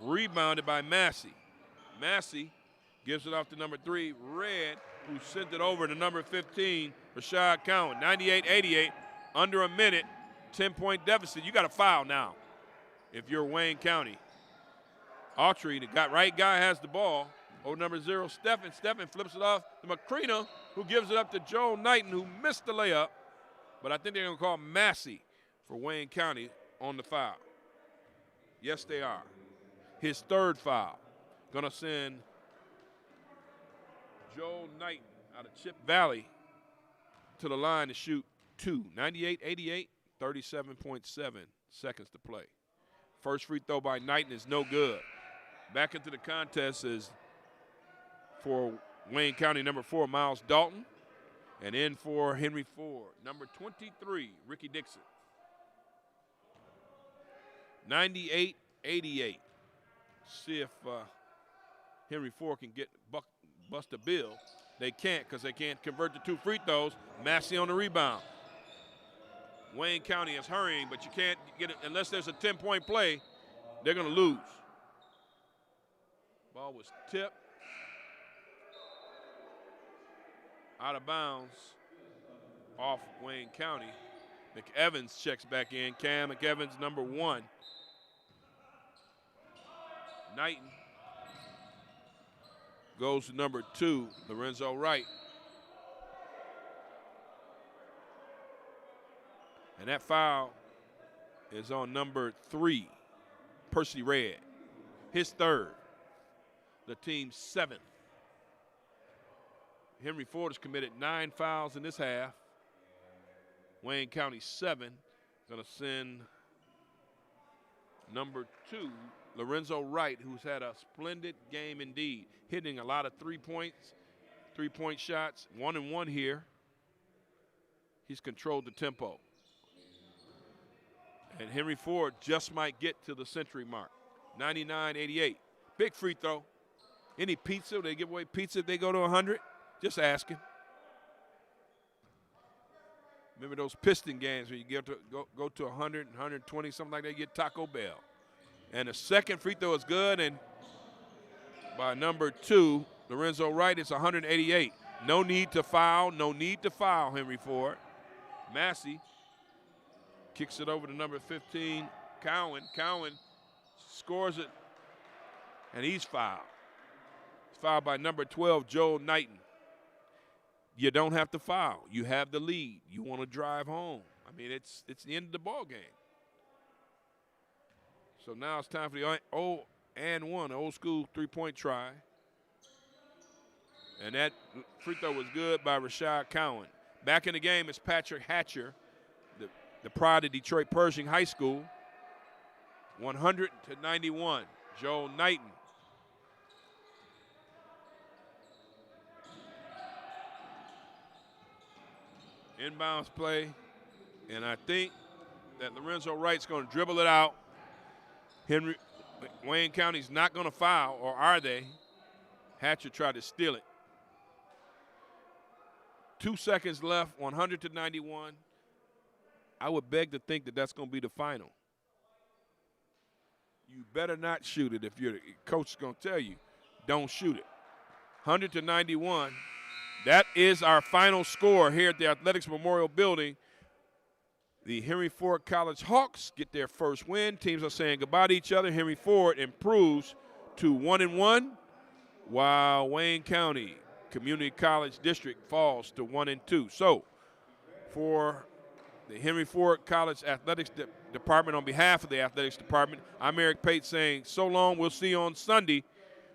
rebounded by Massey. Massey gives it off to number 3, Red, who sent it over to number 15, Rashad Cowan. 98-88, under a minute, 10-point deficit. You got a foul now if you're Wayne County. Autry, the right guy, has the ball. Over number 0, Steffen. Steffen flips it off to Macrina, who gives it up to Joe Knighton, who missed the layup. But I think they're going to call Massey for Wayne County on the foul. Yes, they are. His third foul. Going to send Joe Knighton out of Chip Valley to the line to shoot 2. 98-88, 37.7 seconds to play. First free throw by Knighton is no good. Back into the contest is for Wayne County, number 4, Miles Dalton. And in for Henry Ford, number 23, Ricky Dixon. 98-88. See if Henry Ford can bust a bill. They can't because they can't convert the 2 free throws. Massey on the rebound. Wayne County is hurrying, but you can't get it unless there's a 10-point play. They're going to lose. Ball was tipped out of bounds off Wayne County. McEvans checks back in. Cam McEvans, number 1. Knighton goes to number 2, Lorenzo Wright. And that foul is on number 3, Percy Red. His third, the team's 7th. Henry Ford has committed 9 fouls in this half. Wayne County 7. Going to send number 2, Lorenzo Wright, who's had a splendid game indeed, hitting a lot of 3-point shots. 1-and-1 here. He's controlled the tempo. And Henry Ford just might get to the century mark. 99-88. Big free throw. Any pizza? They give away pizza if they go to 100? Just asking. Remember those Piston games where you go to 100, 120, something like that, you get Taco Bell. And the second free throw is good, and by number 2, Lorenzo Wright, it's 188. No need to foul, Henry Ford. Massey kicks it over to number 15, Cowan. Cowan scores it, and he's fouled. He's fouled by number 12, Joel Knighton. You don't have to foul. You have the lead. You want to drive home. I mean, it's the end of the ball game. So now it's time for the old school 3-point try. And that free throw was good by Rashad Cowan. Back in the game is Patrick Hatcher, the pride of Detroit Pershing High School. 100-91, Joel Knighton. Inbounds play, and I think that Lorenzo Wright's going to dribble it out. Wayne County's not going to foul, or are they? Hatcher tried to steal it. 2 seconds left, 100-91. I would beg to think that that's going to be the final. You better not shoot it. If your coach is going to tell you, don't shoot it. 100-91. That is our final score here at the Athletics Memorial Building. The Henry Ford College Hawks get their first win. Teams are saying goodbye to each other. Henry Ford improves to 1-1, while Wayne County Community College District falls to 1-2. So, for the Henry Ford College Athletics Department, on behalf of the Athletics Department, I'm Eric Pate saying so long. We'll see you on Sunday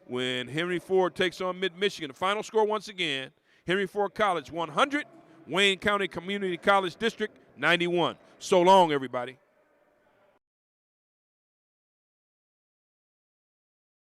when Henry Ford takes on Mid-Michigan. The final score once again, Henry Ford College 100, Wayne County Community College District 91. So long, everybody.